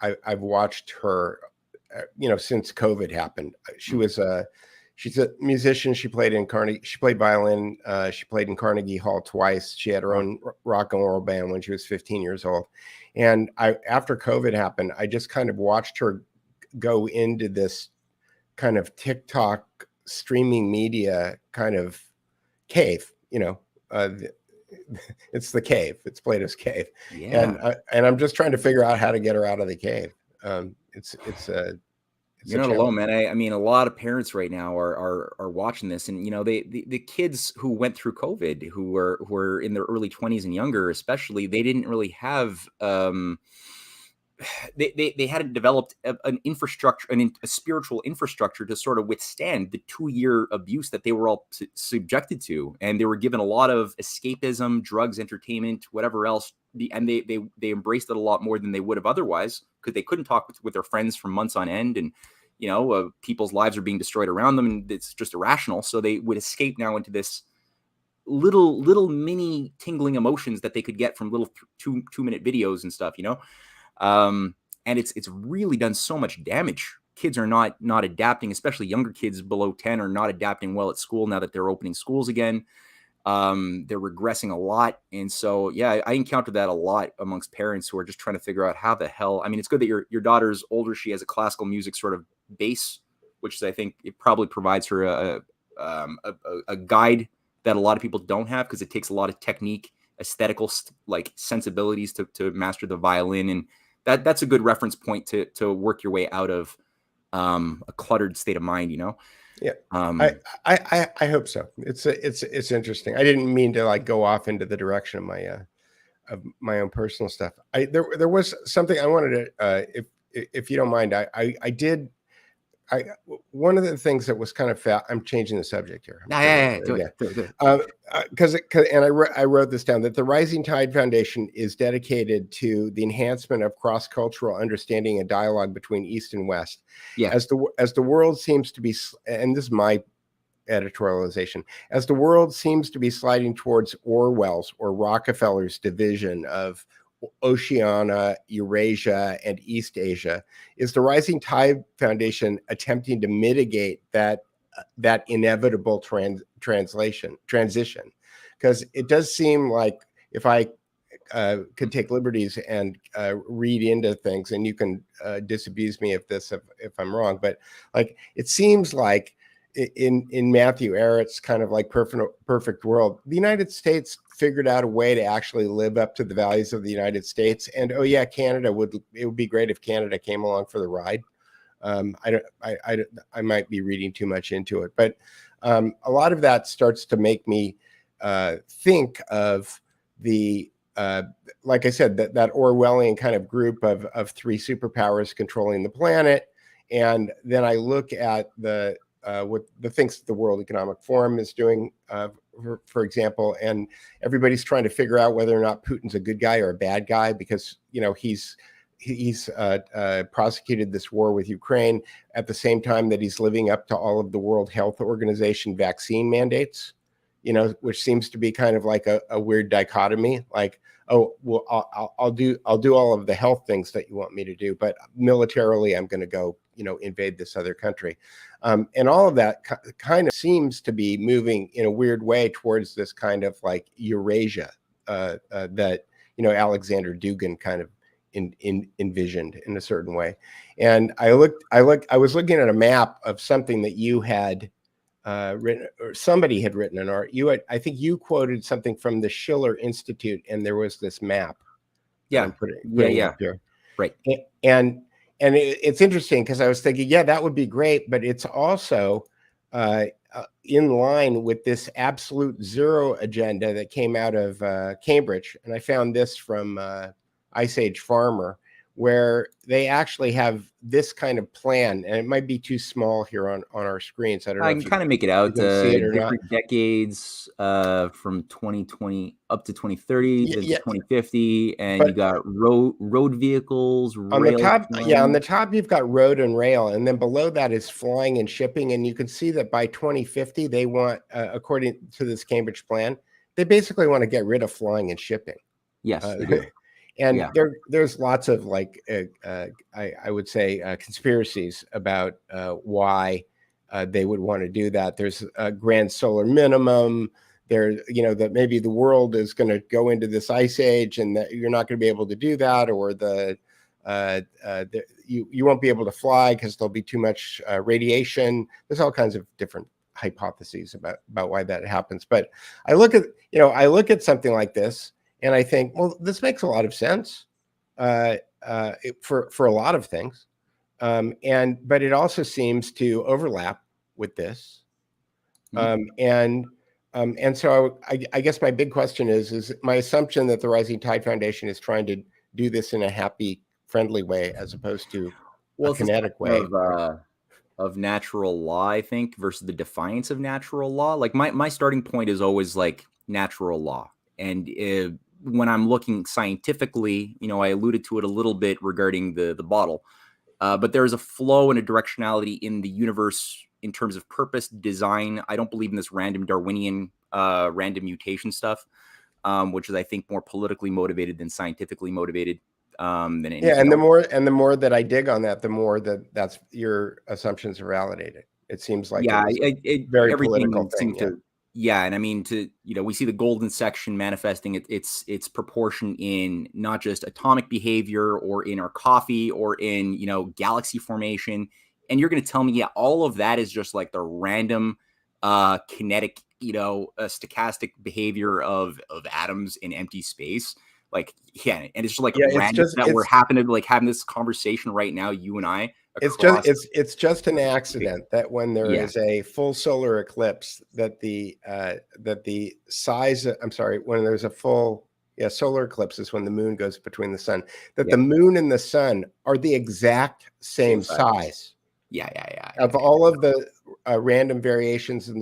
I've watched her, you know, since COVID happened. She's a musician. She played in Carnegie. She played violin. She played in Carnegie Hall twice. She had her own rock and roll band when she was 15 years old. And after COVID happened, I just kind of watched her go into this kind of TikTok streaming media kind of cave, you know. It's the cave. It's Plato's cave. Yeah. And I'm just trying to figure out how to get her out of the cave. You're not alone, man. I mean, a lot of parents right now are watching this, and you know, the kids who went through COVID, who were in their early 20s and younger, especially, they didn't really have they hadn't developed an infrastructure, a spiritual infrastructure to sort of withstand the 2-year abuse that they were all subjected to, and they were given a lot of escapism, drugs, entertainment, whatever else, and they embraced it a lot more than they would have otherwise, because they couldn't talk with their friends for months on end, and you know, people's lives are being destroyed around them, and it's just irrational. So they would escape now into this little mini tingling emotions that they could get from little 2-minute videos and stuff, you know. And it's really done so much damage. Kids are not adapting, especially younger kids below 10 are not adapting well at school now that they're opening schools again. They're regressing a lot. And so, yeah, I encountered that a lot amongst parents who are just trying to figure out how the hell. I mean, it's good that your daughter's older. She has a classical music sort of base, which I think it probably provides her a guide that a lot of people don't have, because it takes a lot of technique, aesthetical like sensibilities to master the violin. And that's a good reference point to work your way out of a cluttered state of mind, you know? Yeah. I hope so. It's interesting. I didn't mean to like go off into the direction of my own personal stuff. There was something I wanted to, if you don't mind, one of the things that was kind of I'm changing the subject here. Do it. Because I wrote this down, that the Rising Tide Foundation is dedicated to the enhancement of cross-cultural understanding and dialogue between East and West. Yeah. As the world seems to be, and this is my editorialization, as the world seems to be sliding towards Orwell's or Rockefeller's division of Oceania, Eurasia, and East Asia, is the Rising Tide Foundation attempting to mitigate that inevitable transition? Because it does seem like, if I could take liberties and read into things, and you can disabuse me if I'm wrong, but like it seems like in Matthew Ehret's kind of like perfect world, the United States figured out a way to actually live up to the values of the United States. And oh yeah, it would be great if Canada came along for the ride. I might be reading too much into it, but a lot of that starts to make me think of the like I said, that Orwellian kind of group of 3 superpowers controlling the planet. And then I look at what the things the World Economic Forum is doing, for example, and everybody's trying to figure out whether or not Putin's a good guy or a bad guy, because you know he's prosecuted this war with Ukraine at the same time that he's living up to all of the World Health Organization vaccine mandates, you know, which seems to be kind of like a weird dichotomy. Like, oh, well, I'll do all of the health things that you want me to do, but militarily I'm going to go, you know, invade this other country. And all of that kind of seems to be moving in a weird way towards this kind of like Eurasia that, you know, Alexander Dugin kind of envisioned in a certain way. And I was looking at a map of something that you had written, or somebody had written an art. I think you quoted something from the Schiller Institute, and there was this map. Yeah. Putting up here. Right. And it's interesting, because I was thinking, yeah, that would be great, but it's also in line with this absolute zero agenda that came out of Cambridge. And I found this from Ice Age Farmer, where they actually have this kind of plan, and it might be too small here on our screens. I don't know I if can kind of make it out. can see it or not. Different decades from 2020 up to 2030, then to Yeah, 2050, and but you got road vehicles, on the rail. top, on the top, you've got road and rail, and then below that is flying and shipping. And you can see that by 2050, they want, according to this Cambridge plan, they basically want to get rid of flying and shipping. Yes, they do. And Yeah. there's lots of like I would say conspiracies about why they would want to do that. There's a grand solar minimum. There, that maybe the world is going to go into this ice age, and that you're not going to be able to do that, or you won't be able to fly because there'll be too much radiation. There's all kinds of different hypotheses about why that happens. But I look at something like this, and I think, well, this makes a lot of sense for a lot of things, but it also seems to overlap with this, and so I guess my big question is my assumption that the Rising Tide Foundation is trying to do this in a happy, friendly way as opposed to a kinetic way of natural law, I think, versus the defiance of natural law. Like my starting point is always like natural law, and when I'm looking scientifically, I alluded to it a little bit regarding the bottle, but there is a flow and a directionality in the universe in terms of purpose, design. I don't believe in this random Darwinian random mutation stuff, which is, I think, more politically motivated than scientifically motivated. Than anything else. The more that I dig on that, the more that's your assumptions are validated. It seems like very political thing. And I mean, we see the golden section manifesting its proportion in not just atomic behavior or in our coffee or in, galaxy formation. And you're going to tell me, all of that is just like the random kinetic, stochastic behavior of atoms in empty space. Like, and it's just like random that we're happening to like having this conversation right now, you and I. It's just an accident that when there is a full solar eclipse, that the size. When there's a full solar eclipse is when the moon goes between the sun. That the moon and the sun are the exact same size. Of all of the random variations in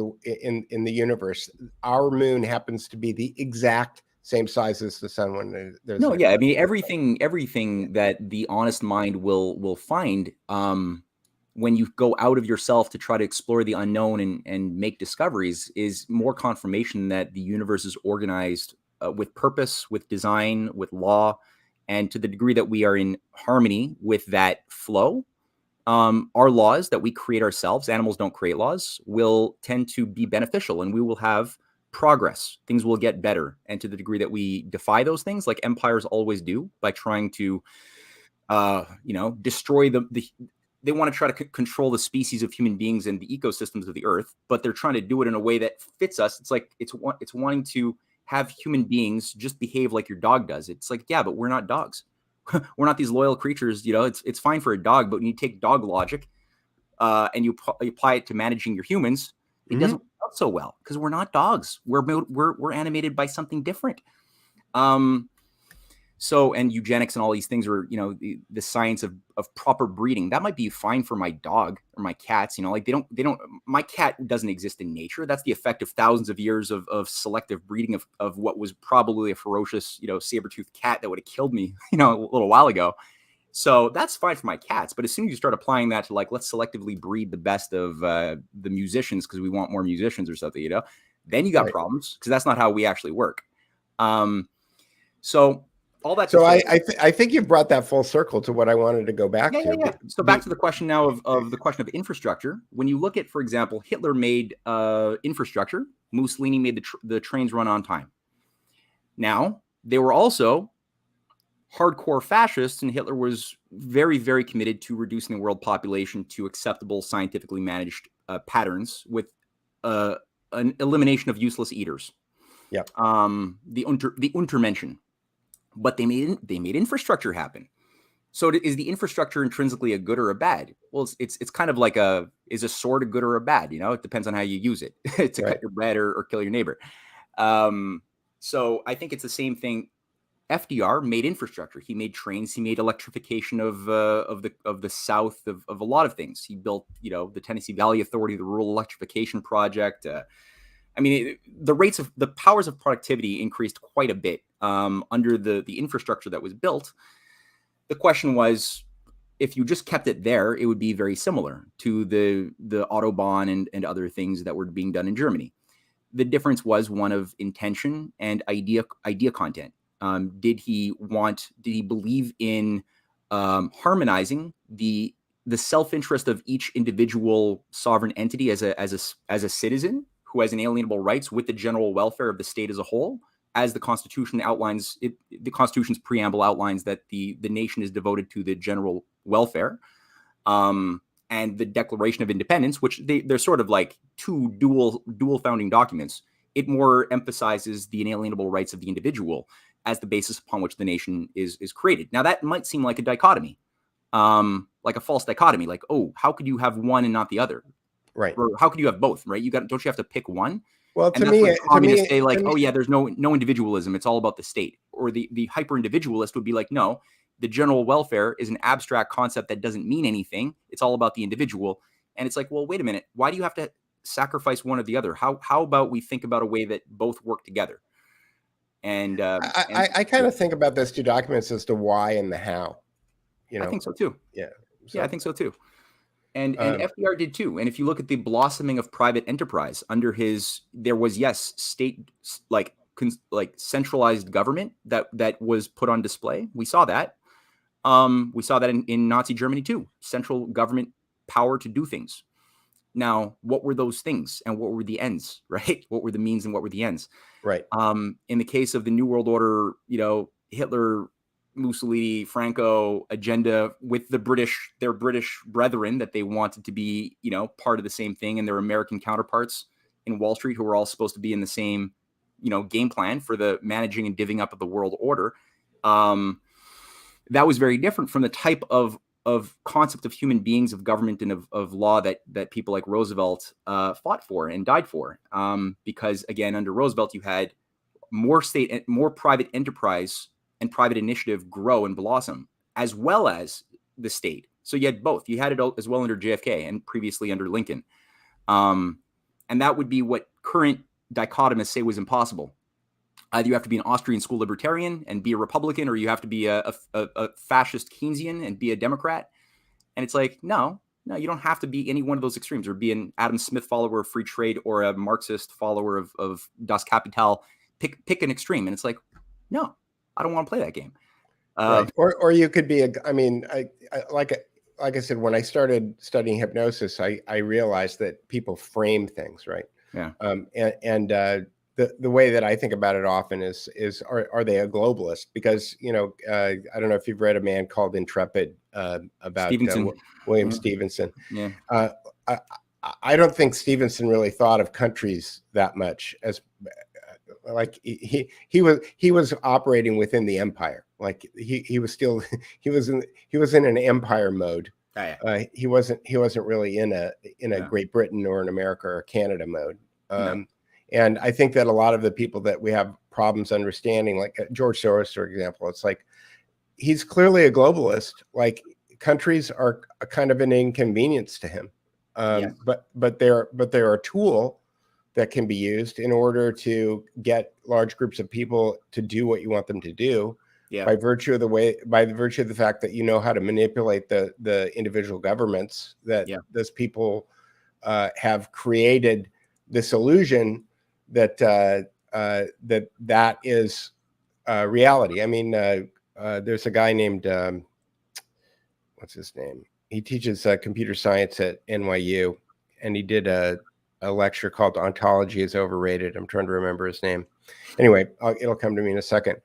the universe, our moon happens to be the exact same size as the sun when there's I mean, everything that the honest mind will find when you go out of yourself to try to explore the unknown and make discoveries is more confirmation that the universe is organized with purpose, with design, with law, and to the degree that we are in harmony with that flow, our laws that we create ourselves, animals don't create laws, will tend to be beneficial, and we will have progress. Things will get better. And to the degree that we defy those things, like empires always do, by trying to, destroy they want to try to control the species of human beings and the ecosystems of the earth, but they're trying to do it in a way that fits us. It's like, it's wanting to have human beings just behave like your dog does. It's like, but we're not dogs. We're not these loyal creatures. It's fine for a dog, but when you take dog logic and you apply it to managing your humans, it doesn't work out so well because we're not dogs. We're animated by something different. And eugenics and all these things are, the science of proper breeding. That might be fine for my dog or my cats. My cat doesn't exist in nature. That's the effect of thousands of years of selective breeding of what was probably a ferocious, saber-toothed cat that would have killed me, a little while ago. So that's fine for my cats. But as soon as you start applying that to like, let's selectively breed the best of the musicians because we want more musicians or something, then you got problems because that's not how we actually work. So all that. So I think you brought that full circle to what I wanted to go back to. Yeah. So back to the question now of the question of infrastructure. When you look at, for example, Hitler made infrastructure. Mussolini made the trains run on time. Now, they were also hardcore fascists, and Hitler was very, very committed to reducing the world population to acceptable, scientifically managed patterns with an elimination of useless eaters. Yeah. The Untermenschen. But they made infrastructure happen. So is the infrastructure intrinsically a good or a bad? Well, it's kind of like is a sword a good or a bad? It depends on how you use it to cut your bread or kill your neighbor. So I think it's the same thing FDR made infrastructure. He made trains. He made electrification of the South, of a lot of things. He built, the Tennessee Valley Authority, the Rural Electrification Project. The powers of productivity increased quite a bit under the infrastructure that was built. The question was, if you just kept it there, it would be very similar to the Autobahn and other things that were being done in Germany. The difference was one of intention and idea content. Did he believe in harmonizing the self-interest of each individual sovereign entity as a citizen who has inalienable rights with the general welfare of the state as a whole, as the Constitution outlines? The Constitution's preamble outlines that the nation is devoted to the general welfare, and the Declaration of Independence, which they're sort of like two dual founding documents. It more emphasizes the inalienable rights of the individual as the basis upon which the nation is created. Now, that might seem like a dichotomy, like a false dichotomy. Like, oh, how could you have one and not the other? Right. Or how could you have both? Right? Don't you have to pick one? Well, and that's what communists say, like, oh yeah, there's no individualism. It's all about the state. Or the hyper individualist would be like, no, the general welfare is an abstract concept that doesn't mean anything. It's all about the individual. And it's like, well, wait a minute. Why do you have to sacrifice one or the other? How about we think about a way that both work together? And I kind of think about those two documents as to why and the how. I think so too. Yeah. Yeah, I think so too. And FDR did too. And if you look at the blossoming of private enterprise under there was, yes, state like centralized government that was put on display. We saw that. We saw that in Nazi Germany too. Central government power to do things. Now, what were those things and what were the ends, right? What were the means and what were the ends? Right. In the case of the New World Order, Hitler, Mussolini, Franco agenda with their British brethren that they wanted to be, part of the same thing, and their American counterparts in Wall Street who were all supposed to be in the same, game plan for the managing and divvying up of the world order. That was very different from the type of concept of human beings, of government, and of law that people like Roosevelt fought for and died for. Because again, under Roosevelt, you had more state and more private enterprise and private initiative grow and blossom, as well as the state. So you had both. You had it as well under JFK and previously under Lincoln. And that would be what current dichotomists say was impossible. Either you have to be an Austrian school libertarian and be a Republican, or you have to be a fascist Keynesian and be a Democrat. And it's like, no, you don't have to be any one of those extremes, or be an Adam Smith follower of free trade or a Marxist follower of Das Kapital. Pick an extreme. And it's like, no, I don't want to play that game. Right. Or you could be like I said, when I started studying hypnosis, I realized that people frame things, right? Yeah. The way that I think about it often is are they a globalist? Because I don't know if you've read A Man Called Intrepid about William Stevenson. Yeah. I don't think Stevenson really thought of countries that much as like he was operating within the empire. Like he was in an empire mode. Oh, yeah. He wasn't really in a Great Britain or an America or Canada mode. No. And I think that a lot of the people that we have problems understanding, like George Soros, for example, it's like he's clearly a globalist. Like countries are a kind of an inconvenience to him, but they're a tool that can be used in order to get large groups of people to do what you want them to do. Yeah. By virtue of the fact that you know how to manipulate the individual governments, that those people have created this illusion that that is reality. I mean, there's a guy named what's his name? He teaches computer science at NYU, and he did a lecture called "Ontology is Overrated." I'm trying to remember his name. Anyway, it'll come to me in a second.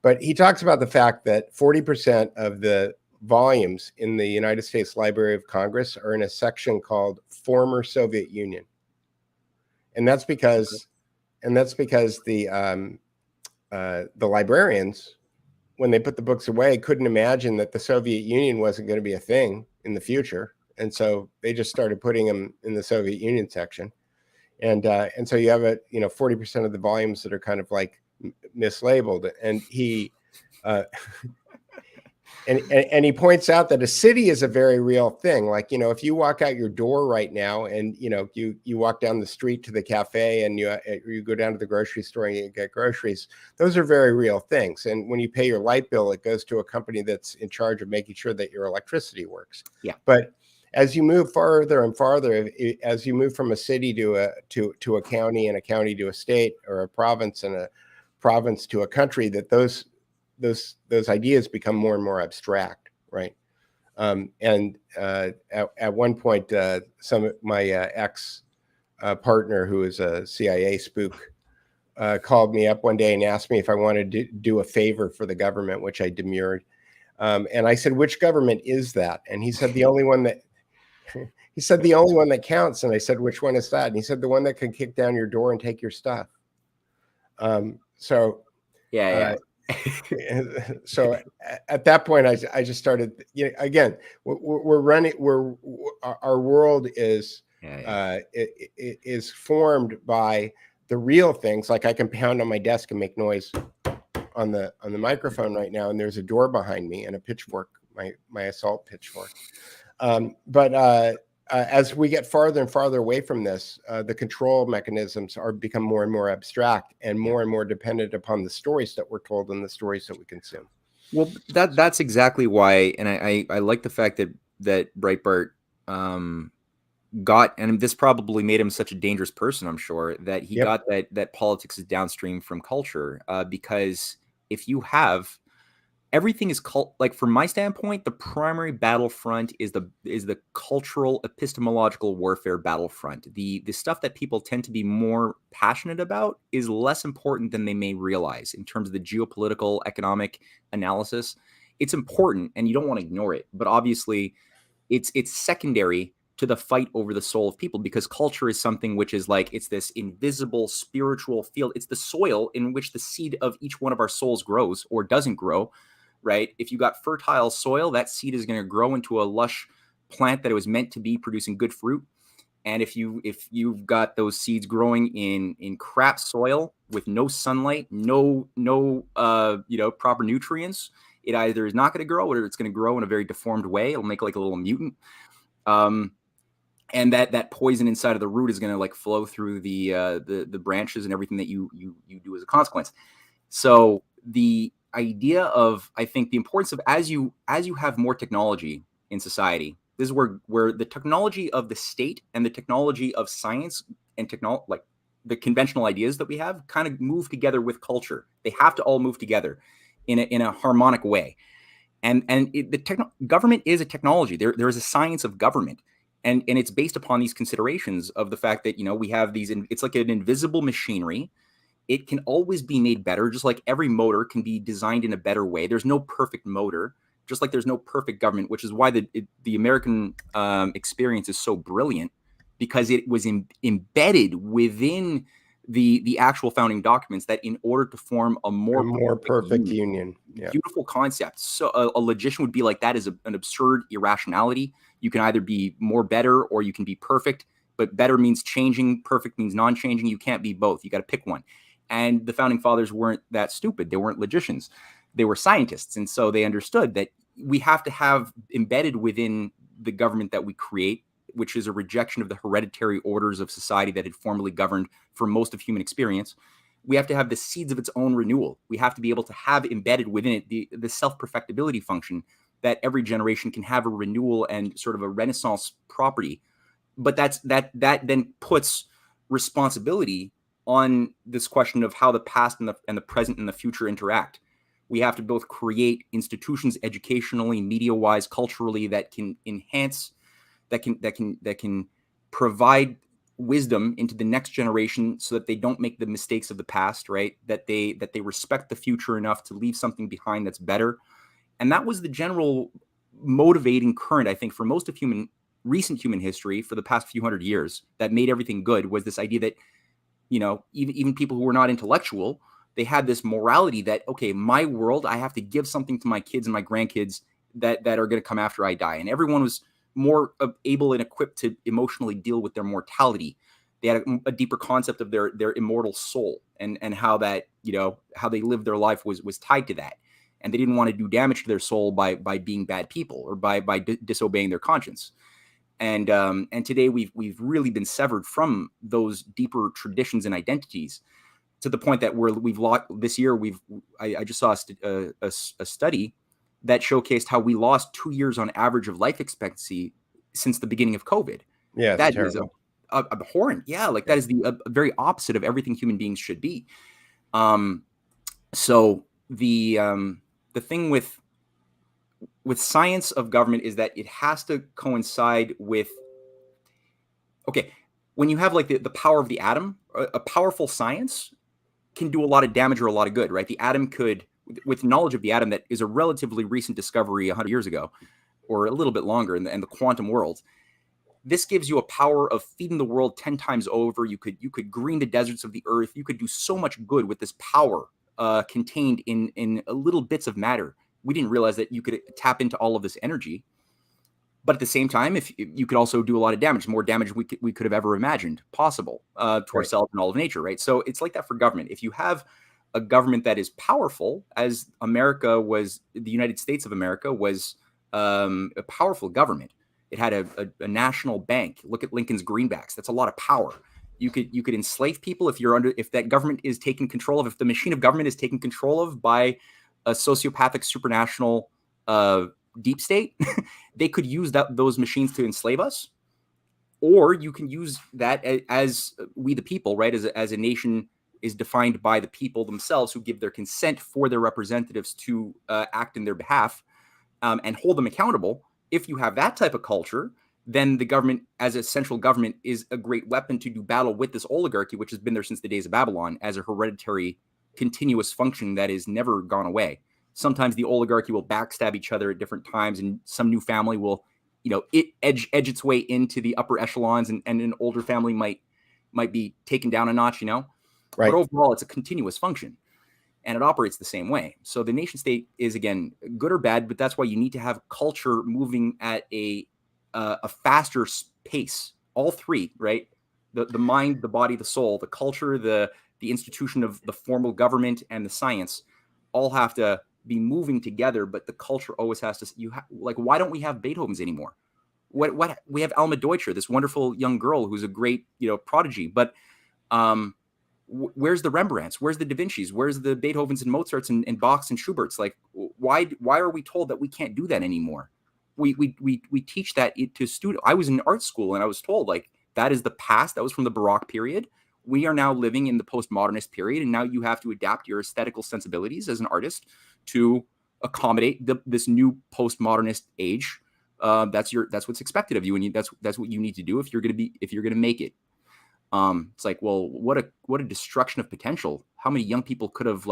But he talks about the fact that 40% of the volumes in the United States Library of Congress are in a section called "Former Soviet Union." And that's because the librarians, when they put the books away, couldn't imagine that the Soviet Union wasn't going to be a thing in the future, and so they just started putting them in the Soviet Union section, and so you have 40% of the volumes that are kind of like mislabeled. And he Uh, and he points out that a city is a very real thing. Like, if you walk out your door right now and, you walk down the street to the cafe and you go down to the grocery store and you get groceries, those are very real things. And when you pay your light bill, it goes to a company that's in charge of making sure that your electricity works. Yeah. But as you move farther and farther, as you move from a city to a county, and a county to a state, or a province and a province to a country, that those ideas become more and more abstract, right? And at one point, my ex partner, who is a CIA spook, called me up one day and asked me if I wanted to do a favor for the government, which I demurred. And I said, "Which government is that?" And he said, "The only one that." He said, "The only one that counts." And I said, "Which one is that?" And he said, "The one that can kick down your door and take your stuff." So Yeah. So at that point, I just started. Again, we're running. Our world is is formed by the real things. Like, I can pound on my desk and make noise on the microphone right now, and there's a door behind me and a pitchfork, my assault pitchfork. But as we get farther and farther away from this, the control mechanisms become more and more abstract and more dependent upon the stories that we're told and the stories that we consume. Well, that's exactly why, and I like the fact that Breitbart got, and this probably made him such a dangerous person, I'm sure, that he got that politics is downstream from culture, because if you have everything is like, from my standpoint, the primary battlefront is the cultural epistemological warfare battlefront. The stuff that people tend to be more passionate about is less important than they may realize in terms of the geopolitical economic analysis. It's important and you don't want to ignore it, but obviously it's secondary to the fight over the soul of people, because culture is something which is like, it's this invisible spiritual field. It's the soil in which the seed of each one of our souls grows or doesn't grow. Right? If you got fertile soil, that seed is going to grow into a lush plant that it was meant to be, producing good fruit. And if you've got those seeds growing in crap soil with no sunlight, no proper nutrients, it either is not going to grow, or it's going to grow in a very deformed way. It'll make like a little mutant. And that poison inside of the root is going to like flow through the branches and everything that you do as a consequence. So the idea of, I think, the importance of, as you have more technology in society, this is where the technology of the state and the technology of science and like the conventional ideas that we have, kind of move together with culture. They have to all move together in a harmonic way. And government is a technology. There is a science of government, and it's based upon these considerations of the fact that we have these. It's like an invisible machinery. It can always be made better, just like every motor can be designed in a better way. There's no perfect motor, just like there's no perfect government, which is why the American experience is so brilliant, because it was embedded within the actual founding documents, that in order to form a more perfect union. Beautiful concept. So a logician would be like, that is an absurd irrationality. You can either be better or you can be perfect, but better means changing, perfect means non-changing. You can't be both. You got to pick one. And the founding fathers weren't that stupid. They weren't logicians. They were scientists. And so they understood that we have to have embedded within the government that we create, which is a rejection of the hereditary orders of society that had formerly governed for most of human experience. We have to have the seeds of its own renewal. We have to be able to have embedded within it the self-perfectibility function, that every generation can have a renewal and sort of a renaissance property. But that then puts responsibility on this question of how the past and the present and the future interact. We have to both create institutions educationally, media-wise, culturally, that can enhance, that can provide wisdom into the next generation, so that they don't make the mistakes of the past, right? That they respect the future enough to leave something behind that's better. And that was the general motivating current, I think, for most of recent human history for the past few hundred years, that made everything good, was this idea that even people who were not intellectual, they had this morality that, okay, my world, I have to give something to my kids and my grandkids that are going to come after I die. And everyone was more able and equipped to emotionally deal with their mortality. They had a deeper concept of their immortal soul, and how that, how they lived their life was tied to that. and they didn't want to do damage to their soul by being bad people or by disobeying their conscience. And today we've really been severed from those deeper traditions and identities, to the point that we've lost this year. I just saw a study that showcased how we lost 2 years on average of life expectancy since the beginning of COVID. Yeah, that is abhorrent. Yeah, like that is the very opposite of everything human beings should be. So the thing with science of government is that it has to coincide with, okay, when you have like the power of the atom, a powerful science can do a lot of damage or a lot of good, right? The atom could, with knowledge of the atom that is a relatively recent discovery 100 years ago, or a little bit longer in the quantum world, this gives you a power of feeding the world 10 times over. You could green the deserts of the earth. You could do so much good with this power contained in little bits of matter. We didn't realize that you could tap into all of this energy. But at the same time, if you could also do a lot of damage, more damage we could have ever imagined possible to ourselves and all of nature, right? So it's like that for government. If you have a government that is powerful, as America was, the United States of America was a powerful government. It had a national bank. Look at Lincoln's greenbacks. That's a lot of power. You could enslave people if that government is taken control of. If the machine of government is taken control of by a sociopathic supranational deep state, they could use those machines to enslave us. Or you can use that as we the people, right? As a nation is defined by the people themselves, who give their consent for their representatives to act in their behalf and hold them accountable. If you have that type of culture, then the government as a central government is a great weapon to do battle with this oligarchy, which has been there since the days of Babylon, as a hereditary continuous function that is never gone away. Sometimes the oligarchy will backstab each other at different times, and some new family will, edge its way into the upper echelons, and an older family might be taken down a notch, Right. But overall, it's a continuous function, and it operates the same way. So the nation state is, again, good or bad, but that's why you need to have culture moving at a faster pace. All three, right? The mind, the body, the soul, the culture, the institution of the formal government, and the science all have to be moving together. But the culture always has to. Why don't we have Beethoven's anymore? What we have Alma Deutscher, this wonderful young girl who's a great prodigy, but where's the Rembrandts? Where's the Da Vinci's? Where's the Beethovens and Mozarts and Bachs and Schuberts? Like, why are we told that we can't do that anymore? We teach that to students. I was in art school and I was told, like, that is the past. That was from the Baroque period. We are now living in the postmodernist period, and now you have to adapt your aesthetical sensibilities as an artist to accommodate this new postmodernist age. That's what's expected of you, and that's what you need to do if you're gonna make it. It's like, well, what a destruction of potential. How many young people could have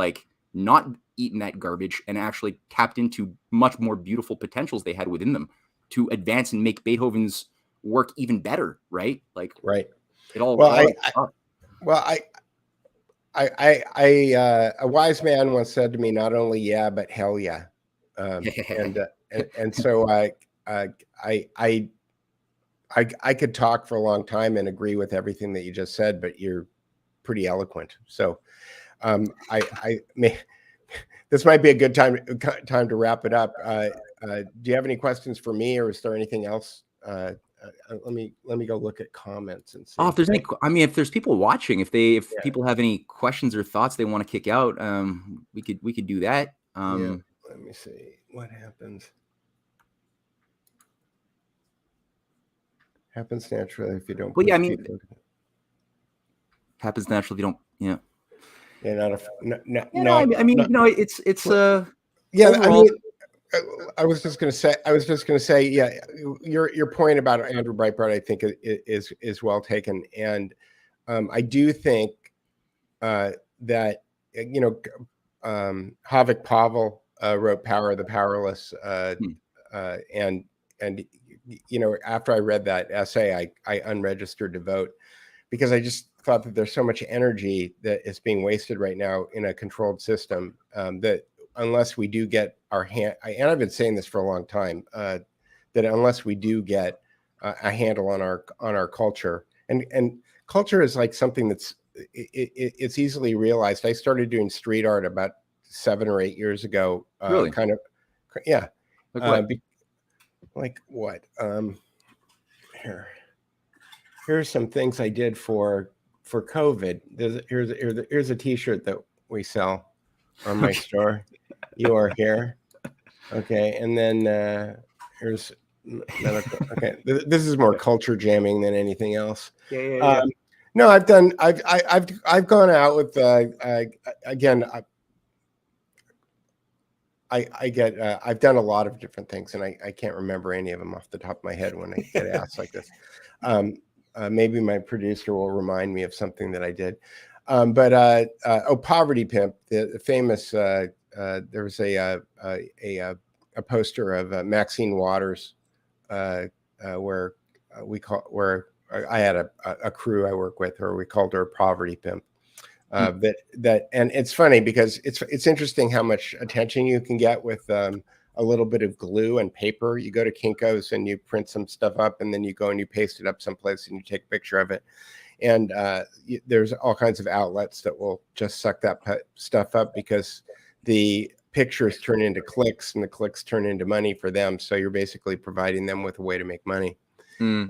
not eaten that garbage and actually tapped into much more beautiful potentials they had within them to advance and make Beethoven's work even better, right? Right. It all. A wise man once said to me, not only yeah, but hell yeah. And so I could talk for a long time and agree with everything that you just said, but you're pretty eloquent. So this might be a good time to wrap it up. Do you have any questions for me, or is there anything else? Let me go look at comments and see. Oh, if there's if there's people watching, if people have any questions or thoughts they want to kick out, we could do that. Let me see what happens. Happens naturally if you don't. Well, happens naturally if you don't. Yeah. Yeah, it's yeah. Overall, I was just going to say, yeah, your point about Andrew Breitbart, I think is well taken, and I do think that Havik Pavel wrote "Power of the Powerless," and after I read that essay, I unregistered to vote, because I just thought that there's so much energy that is being wasted right now in a controlled system, that unless we do get our hand, and I've been saying this for a long time, that unless we do get a handle on our culture, and culture is like something that's it's easily realized. I started doing street art about 7 or 8 years ago. Really? Kind of, yeah. Like what? Like what? Here's some things I did for COVID. Here's a T-shirt that we sell on my store. You are here. Okay, and then here's medical. Okay, this is more culture jamming than anything else. Yeah. No, I've gone out with again. I've done a lot of different things, and I can't remember any of them off the top of my head when I get asked like this. Maybe my producer will remind me of something that I did. Poverty Pimp, the famous. There was a poster of Maxine Waters, where I had a crew I work with, or we called her Poverty Pimp. And it's funny because it's interesting how much attention you can get with a little bit of glue and paper. You go to Kinko's and you print some stuff up, and then you go and you paste it up someplace and you take a picture of it. And there's all kinds of outlets that will just suck that stuff up because the pictures turn into clicks and the clicks turn into money for them. So you're basically providing them with a way to make money. And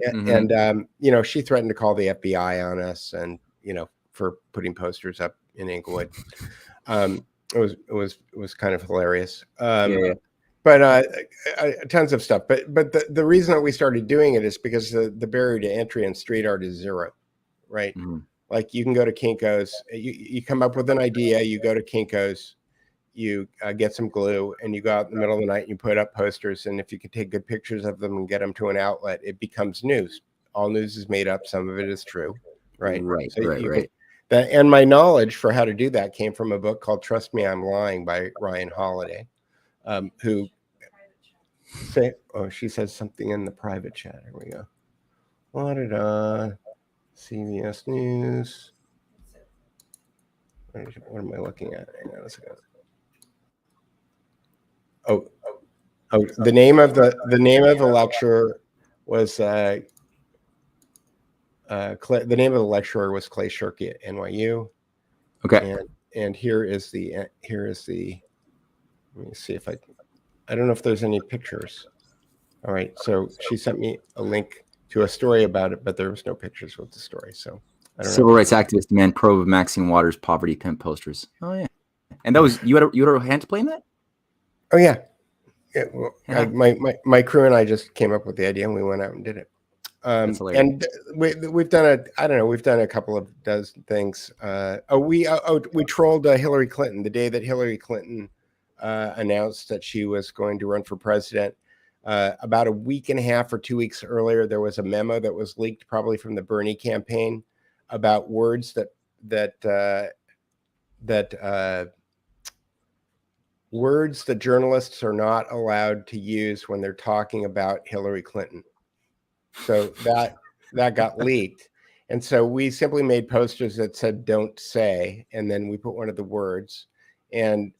she threatened to call the FBI on us, and for putting posters up in Inglewood. It was kind of hilarious. But tons of stuff. But the reason that we started doing it is because the barrier to entry in street art is zero, right? Mm-hmm. Like you can go to Kinko's, you come up with an idea, you go to Kinko's, you get some glue, and you go out in the middle of the night and you put up posters. And if you can take good pictures of them and get them to an outlet, it becomes news. All news is made up. Some of it is true, right? Right. And my knowledge for how to do that came from a book called Trust Me, I'm Lying by Ryan Holiday, who she says something in the private chat. Here we go. CBS News. What am I looking at? Hang on a second. The name of the lecturer was the name of the lecturer was Clay Shirky at NYU. Okay. And here is the let me see if I don't know if there's any pictures. All right. So she sent me a link to a story about it, but there was no pictures with the story. So I don't know. Civil rights activist demand probe of Maxine Waters Poverty Pimp posters. Oh yeah. And that was you had a hand to play in that? Oh yeah. Well, my crew and I just came up with the idea and we went out and did it. And we've done a couple of dozen things. We trolled Hillary Clinton the day that Hillary Clinton announced that she was going to run for president. About a week and a half or 2 weeks earlier, there was a memo that was leaked, probably from the Bernie campaign, about words words that journalists are not allowed to use when they're talking about Hillary Clinton. So that got leaked. And so we simply made posters that said, "Don't say," and then we put one of the words. And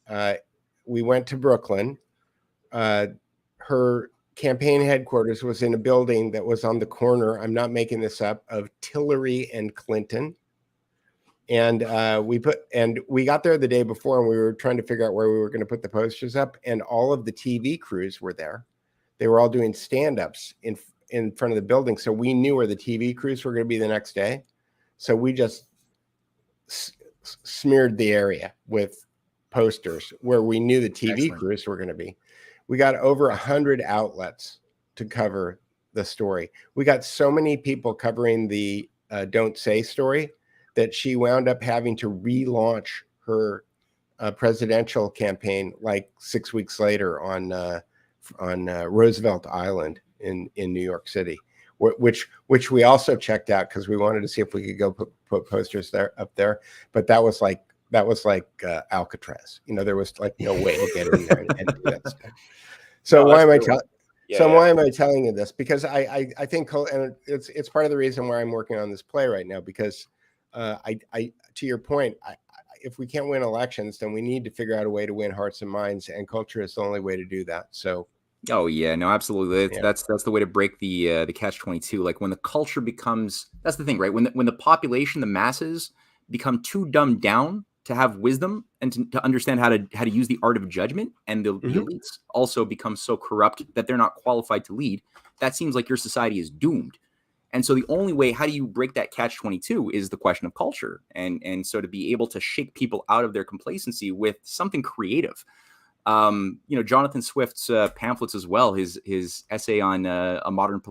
we went to Brooklyn. Her campaign headquarters was in a building that was on the corner, I'm not making this up, of Tillery and Clinton. And we got there the day before, and we were trying to figure out where we were going to put the posters up. And all of the TV crews were there. They were all doing stand-ups in front of the building. So we knew where the TV crews were going to be the next day. So we just smeared the area with posters where we knew the TV crews were going to be. We got over 100 outlets to cover the story. We got so many people covering the Don't Say story that she wound up having to relaunch her presidential campaign like 6 weeks later on Roosevelt Island in New York City, which we also checked out because we wanted to see if we could go put posters up there. But that was like Alcatraz. There was like no way to get in there and do that stuff. So why am I telling you this? Because I think, and it's part of the reason why I'm working on this play right now, because to your point, if we can't win elections, then we need to figure out a way to win hearts and minds, and culture is the only way to do that. So. Oh yeah, no, absolutely. That's the way to break the catch-22. Like when the culture becomes, that's the thing, right? When the population, the masses become too dumbed down to have wisdom and to understand how to use the art of judgment, and the elites also become so corrupt that they're not qualified to lead, that seems like your society is doomed. And so the only way, how do you break that catch-22, is the question of culture. And so to be able to shake people out of their complacency with something creative. Jonathan Swift's pamphlets as well, his essay on a modern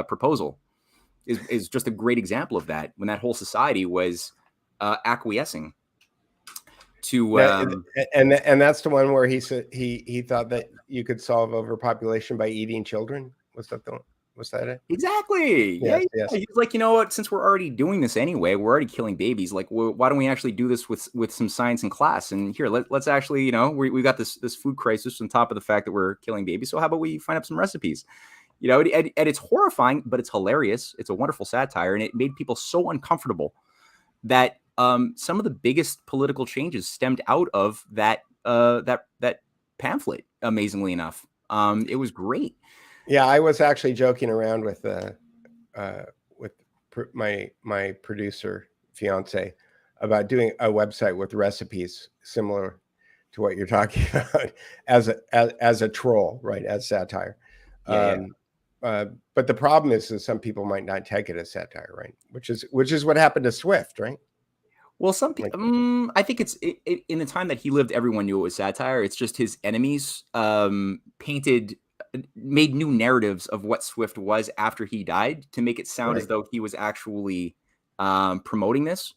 proposal is just a great example of that, when that whole society was acquiescing to and that's the one where he said he thought that you could solve overpopulation by eating children. Was that it? Exactly. Yes. He's like, you know what? Since we're already doing this anyway, we're already killing babies. Like, why don't we actually do this with some science in class? And here, let's actually, we've got this food crisis on top of the fact that we're killing babies. So how about we find up some recipes? And it's horrifying, but it's hilarious. It's a wonderful satire, and it made people so uncomfortable that some of the biggest political changes stemmed out of that pamphlet. Amazingly enough, it was great. Yeah, I was actually joking around with my producer fiance about doing a website with recipes similar to what you're talking about as a troll, right? As satire. But the problem is that some people might not take it as satire, right? Which is what happened to Swift, right? Well, some people, I think it's in the time that he lived, everyone knew it was satire. It's just his enemies made new narratives of what Swift was after he died to make it sound as though he was actually promoting this.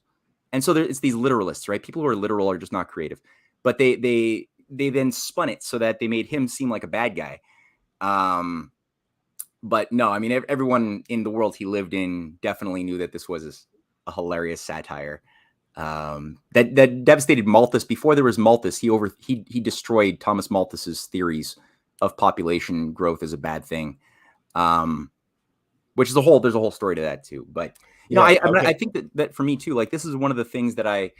And so it's these literalists, right? People who are literal are just not creative, but they then spun it so that they made him seem like a bad guy. But no, I mean, everyone in the world he lived in definitely knew that this was a hilarious satire. That devastated Malthus. Before there was Malthus, he destroyed Thomas Malthus's theories of population growth as a bad thing, which is there's a whole story to that too. But I think that for me too, like, this is one of the things that I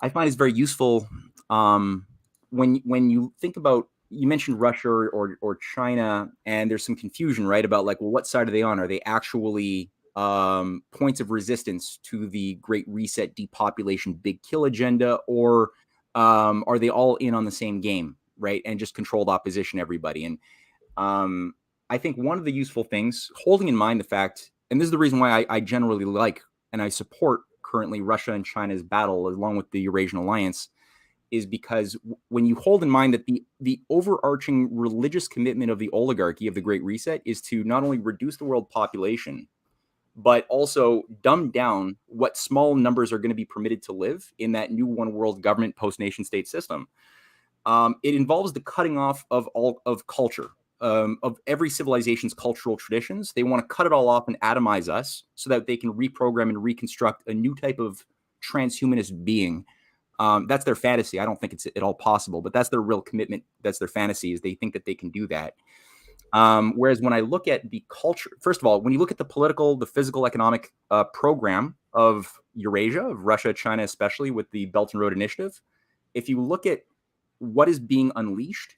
find is very useful. When you think about, you mentioned Russia or China, and there's some confusion, right, about like, well, what side are they on? Are they actually points of resistance to the Great Reset, depopulation, big kill agenda, or are they all in on the same game, right, and just controlled opposition, everybody? And I think one of the useful things, holding in mind the fact, and this is the reason why I generally like and I support currently Russia and China's battle along with the Eurasian Alliance, is because when you hold in mind that the overarching religious commitment of the oligarchy of the Great Reset is to not only reduce the world population, but also dumb down what small numbers are going to be permitted to live in that new one world government post-nation state system. It involves the cutting off of all of culture, of every civilization's cultural traditions. They want to cut it all off and atomize us so that they can reprogram and reconstruct a new type of transhumanist being. That's their fantasy. I don't think it's at all possible, but that's their real commitment. That's their fantasy, is they think that they can do that. Whereas when I look at the culture, first of all, when you look at the political, the physical, economic program of Eurasia, of Russia, China, especially with the Belt and Road Initiative, if you look at what is being unleashed,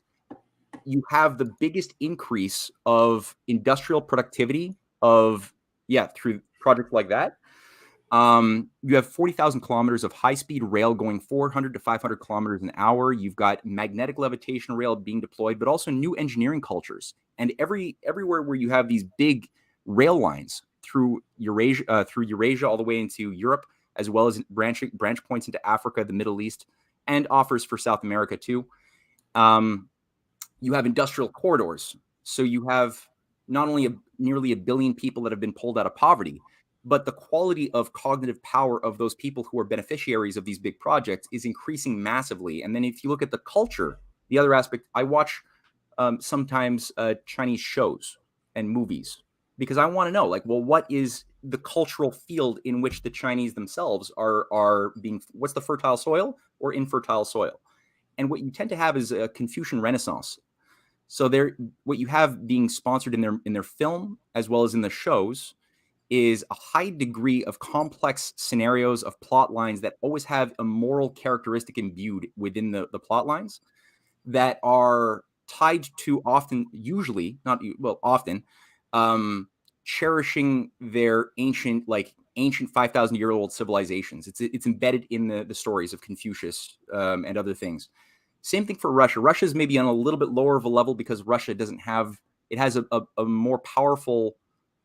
you have the biggest increase of industrial productivity through projects like that. You have 40,000 kilometers of high-speed rail going 400 to 500 kilometers an hour. You've got magnetic levitation rail being deployed, but also new engineering cultures. And everywhere where you have these big rail lines through Eurasia all the way into Europe, as well as branch points into Africa, the Middle East, and offers for South America too. You have industrial corridors. So you have not only nearly a billion people that have been pulled out of poverty, but the quality of cognitive power of those people who are beneficiaries of these big projects is increasing massively. And then if you look at the culture, the other aspect, I watch sometimes Chinese shows and movies because I want to know, like, well, what is the cultural field in which the Chinese themselves are being, what's the fertile soil or infertile soil? And what you tend to have is a Confucian Renaissance. So what you have being sponsored in their film as well as in the shows is a high degree of complex scenarios of plot lines that always have a moral characteristic imbued within the plot lines that are tied to often cherishing their ancient 5,000-year-old civilizations. It's embedded in the stories of Confucius and other things. Same thing for Russia. Russia's maybe on a little bit lower of a level because Russia has a more powerful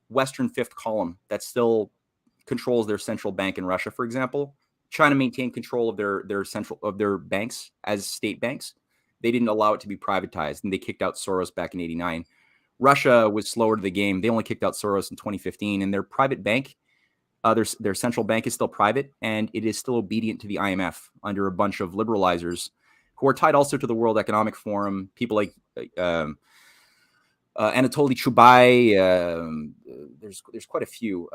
Western fifth column that still controls their central bank in Russia, for example. China maintained control of their banks as state banks. They didn't allow it to be privatized, and they kicked out Soros back in '89. Russia was slower to the game. They only kicked out Soros in 2015, and their private bank, their central bank is still private, and it is still obedient to the IMF under a bunch of liberalizers who are tied also to the World Economic Forum. People like Anatoly Chubais. There's quite a few.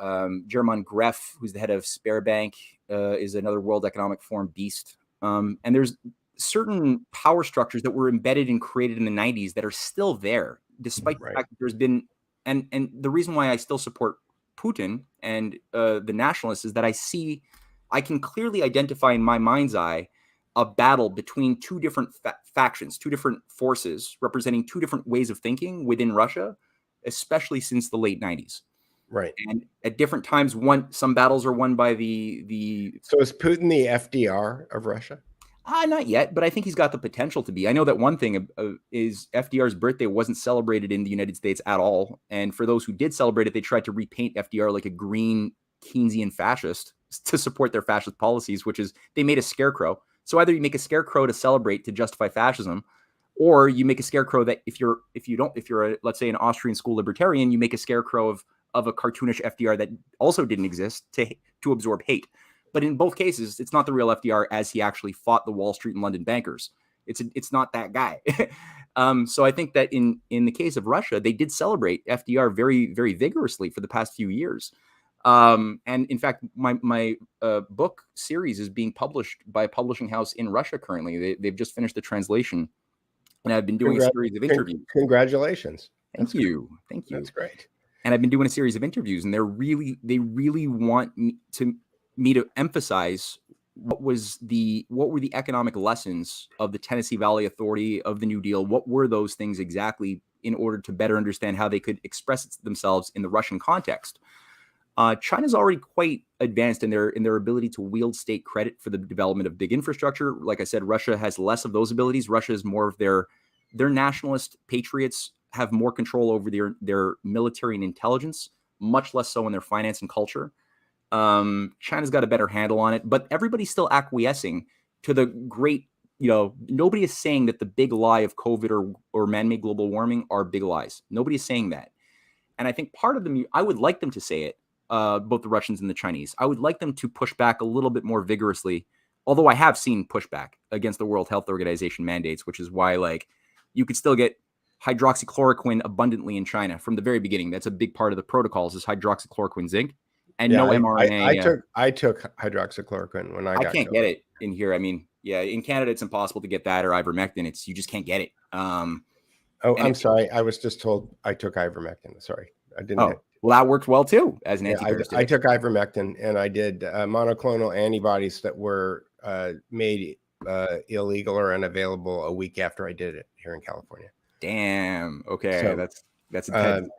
German Greff, who's the head of Sberbank, is another World Economic Forum beast. And there's certain power structures that were embedded and created in the 90s that are still there, despite the fact that there's been, and the reason why I still support Putin and the nationalists is that I can clearly identify in my mind's eye a battle between two different factions, two different forces representing two different ways of thinking within Russia, especially since the late 90s. Right. And at different times, some battles are won by the. So is Putin the FDR of Russia? Not yet, but I think he's got the potential to be. I know that one thing is FDR's birthday wasn't celebrated in the United States at all. And for those who did celebrate it, they tried to repaint FDR like a green Keynesian fascist to support their fascist policies, which is they made a scarecrow. So either you make a scarecrow to celebrate to justify fascism, or you make a scarecrow that if you're let's say an Austrian school libertarian, you make a scarecrow of a cartoonish FDR that also didn't exist to absorb hate. But in both cases, it's not the real FDR as he actually fought the Wall Street and London bankers. It's not that guy. So I think that in the case of Russia, they did celebrate FDR very, very vigorously for the past few years. And in fact, my book series is being published by a publishing house in Russia currently. They've just finished the translation, and I've been doing a series of interviews. Congratulations! Thank you. That's great. And I've been doing a series of interviews, and they really want me to emphasize what were the economic lessons of the Tennessee Valley Authority, of the New Deal. What were those things exactly, in order to better understand how they could express themselves in the Russian context. China's already quite advanced in their ability to wield state credit for the development of big infrastructure. Like I said, Russia has less of those abilities. Russia is more of their nationalist patriots have more control over their military and intelligence, much less so in their finance and culture. China's got a better handle on it, but everybody's still acquiescing to the great, nobody is saying that the big lie of COVID or man-made global warming are big lies. Nobody is saying that. And I think part of them, I would like them to say it. Both the Russians and the Chinese. I would like them to push back a little bit more vigorously, although I have seen pushback against the World Health Organization mandates, which is why you could still get hydroxychloroquine abundantly in China from the very beginning. That's a big part of the protocols is hydroxychloroquine zinc and no mRNA. I took hydroxychloroquine when I can't get it in here. I mean, in Canada, it's impossible to get that or ivermectin. You just can't get it. I'm sorry. I was just told I took ivermectin. Sorry. I didn't. Oh. Well, that worked well too as an antiparasitic. I took ivermectin, and I did monoclonal antibodies that were made illegal or unavailable a week after I did it here in California. Damn. Okay, so, that's intense.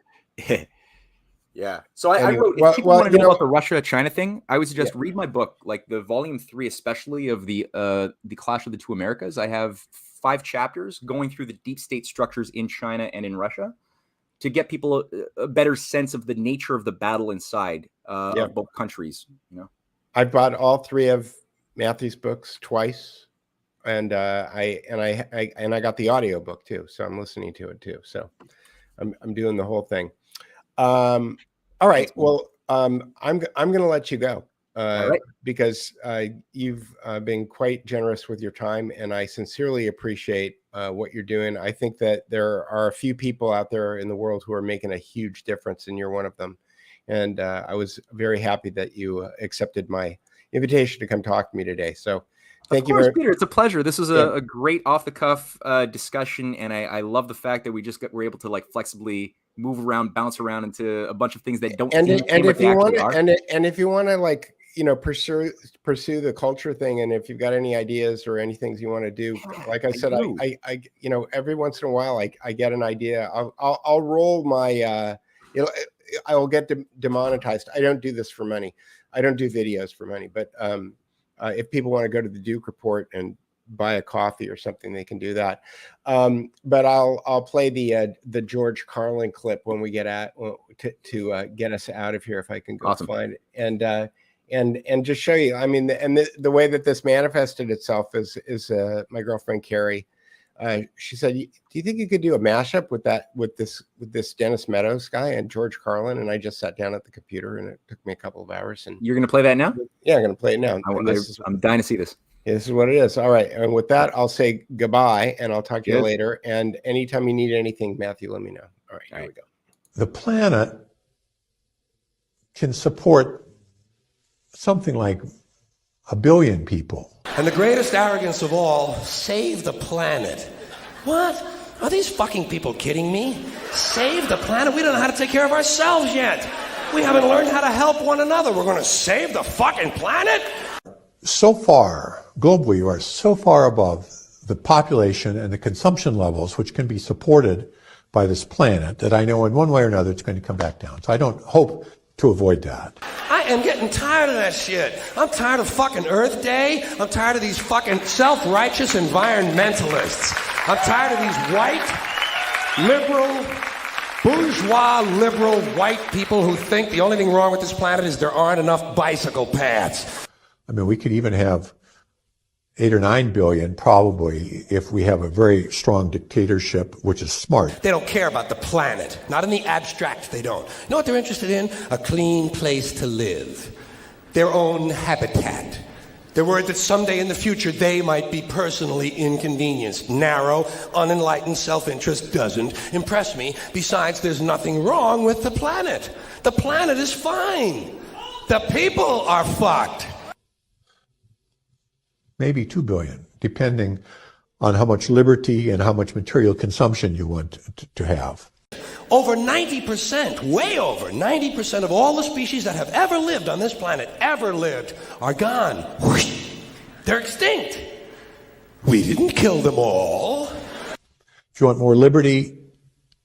Yeah. So I wrote. If people want to know about the Russia-China thing, I would suggest read my book, like the volume 3, especially of the Clash of the Two Americas. I have 5 chapters going through the deep state structures in China and in Russia, to get people a better sense of the nature of the battle inside of both countries. I bought all 3 of Matthew's books twice, and I got the audio book too, so I'm listening to it too. So I'm doing the whole thing. All right. Well, I'm going to let you go because you've been quite generous with your time, and I sincerely appreciate what you're doing. I think that there are a few people out there in the world who are making a huge difference, and you're one of them. And I was very happy that you accepted my invitation to come talk to me today. So thank you very much, Peter. It's a pleasure. This was a great off-the-cuff discussion, and I love the fact that we just were able to flexibly move around, bounce around into a bunch of things that don't. And if you want to, pursue the culture thing, and if you've got any ideas or any things you want to do, like I said, I every once in a while I get an idea. I'll roll my I will get demonetized. I don't do this for money. I don't do videos for money. But if people want to go to the Duke Report and buy a coffee or something, they can do that. But I'll play the George Carlin clip when we get to get us out of here, if I can go find it, and just show you. I mean, the way that this manifested itself is my girlfriend Carrie. She said, "Do you think you could do a mashup with this Dennis Meadows guy and George Carlin?" And I just sat down at the computer, and it took me a couple of hours. And you're going to play that now? Yeah, I'm going to play it now. I'm dying to see this. This is what it is. All right. And with that, I'll say goodbye, and I'll talk to you later. And anytime you need anything, Matthew, let me know. All right. Here we go. The planet can support something like 1 billion people. And the greatest arrogance of all, save the planet. What? Are these fucking people kidding me? Save the planet? We don't know how to take care of ourselves yet. We haven't learned how to help one another. We're going to save the fucking planet? So far, globally, we are so far above the population and the consumption levels which can be supported by this planet that I know in one way or another it's going to come back down. So I don't hope to avoid that. I am getting tired of that shit. I'm tired of fucking Earth Day. I'm tired of these fucking self-righteous environmentalists. I'm tired of these white, liberal, bourgeois, liberal, white people who think the only thing wrong with this planet is there aren't enough bicycle paths. I mean, we could even have 8 or 9 billion probably if we have a very strong dictatorship, which is smart. They don't care about the planet. Not in the abstract, they don't. You know what they're interested in? A clean place to live. Their own habitat. They're worried that someday in the future they might be personally inconvenienced. Narrow, unenlightened self-interest doesn't impress me. Besides, there's nothing wrong with the planet. The planet is fine. The people are fucked. Maybe 2 billion, depending on how much liberty and how much material consumption you want to have. Over 90%, way over 90% of all the species that have ever lived on this planet, are gone. Whoosh. They're extinct. We didn't kill them all. If you want more liberty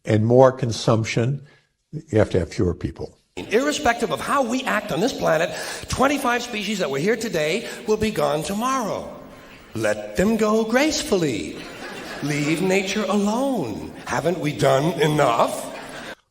and more consumption, you have to have fewer people. Irrespective of how we act on this planet, 25 species that were here today will be gone tomorrow. Let them go gracefully. Leave nature alone. Haven't we done enough?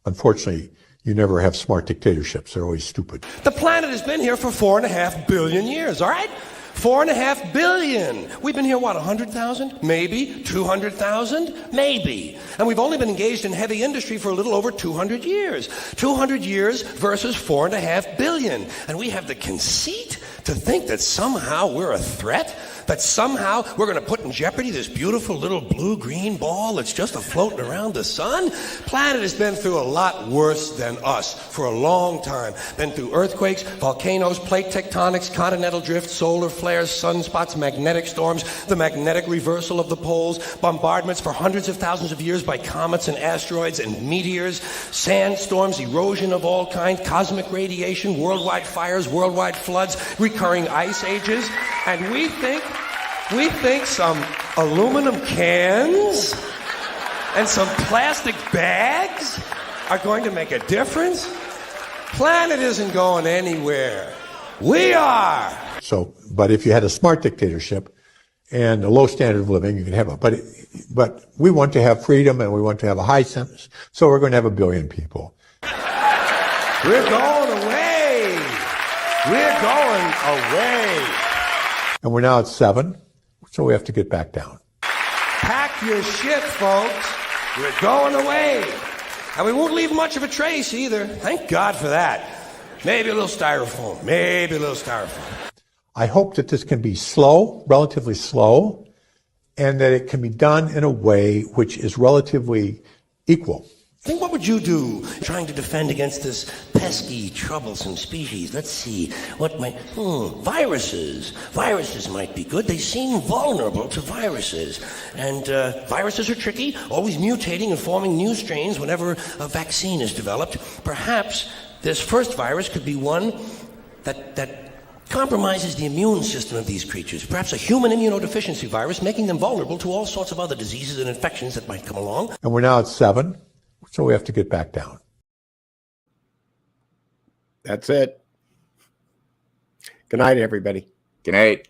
Unfortunately, you never have smart dictatorships. They're always stupid. The planet has been here for 4.5 billion years, all right? 4.5 billion. We've been here, what, 100,000? Maybe. 200,000? Maybe. And we've only been engaged in heavy industry for a little over 200 years. 200 years versus 4.5 billion. And we have the conceit to think that somehow we're a threat? That somehow we're going to put in jeopardy this beautiful little blue-green ball that's just floating around the sun? Planet has been through a lot worse than us for a long time. Been through earthquakes, volcanoes, plate tectonics, continental drift, solar flares, sunspots, magnetic storms, the magnetic reversal of the poles, bombardments for hundreds of thousands of years by comets and asteroids and meteors, sandstorms, erosion of all kinds, cosmic radiation, worldwide fires, worldwide floods, recurring ice ages, and we think some aluminum cans and some plastic bags are going to make a difference? Planet isn't going anywhere. We are. So, but if you had a smart dictatorship and a low standard of living, you can have it. But we want to have freedom and we want to have a high sentence, so we're going to have 1 billion people. We're going away. We're going away. And we're now at 7, so we have to get back down. Pack your shit, folks. We're going away. And we won't leave much of a trace either. Thank God for that. Maybe a little styrofoam. Maybe a little styrofoam. I hope that this can be slow, relatively slow, and that it can be done in a way which is relatively equal. Think, what would you do trying to defend against this pesky, troublesome species? Let's see. What might... viruses. Viruses might be good. They seem vulnerable to viruses. And viruses are tricky, always mutating and forming new strains whenever a vaccine is developed. Perhaps this first virus could be one that compromises the immune system of these creatures. Perhaps a human immunodeficiency virus, making them vulnerable to all sorts of other diseases and infections that might come along. And we're now at 7. So we have to get back down. That's it. Good night, everybody. Good night.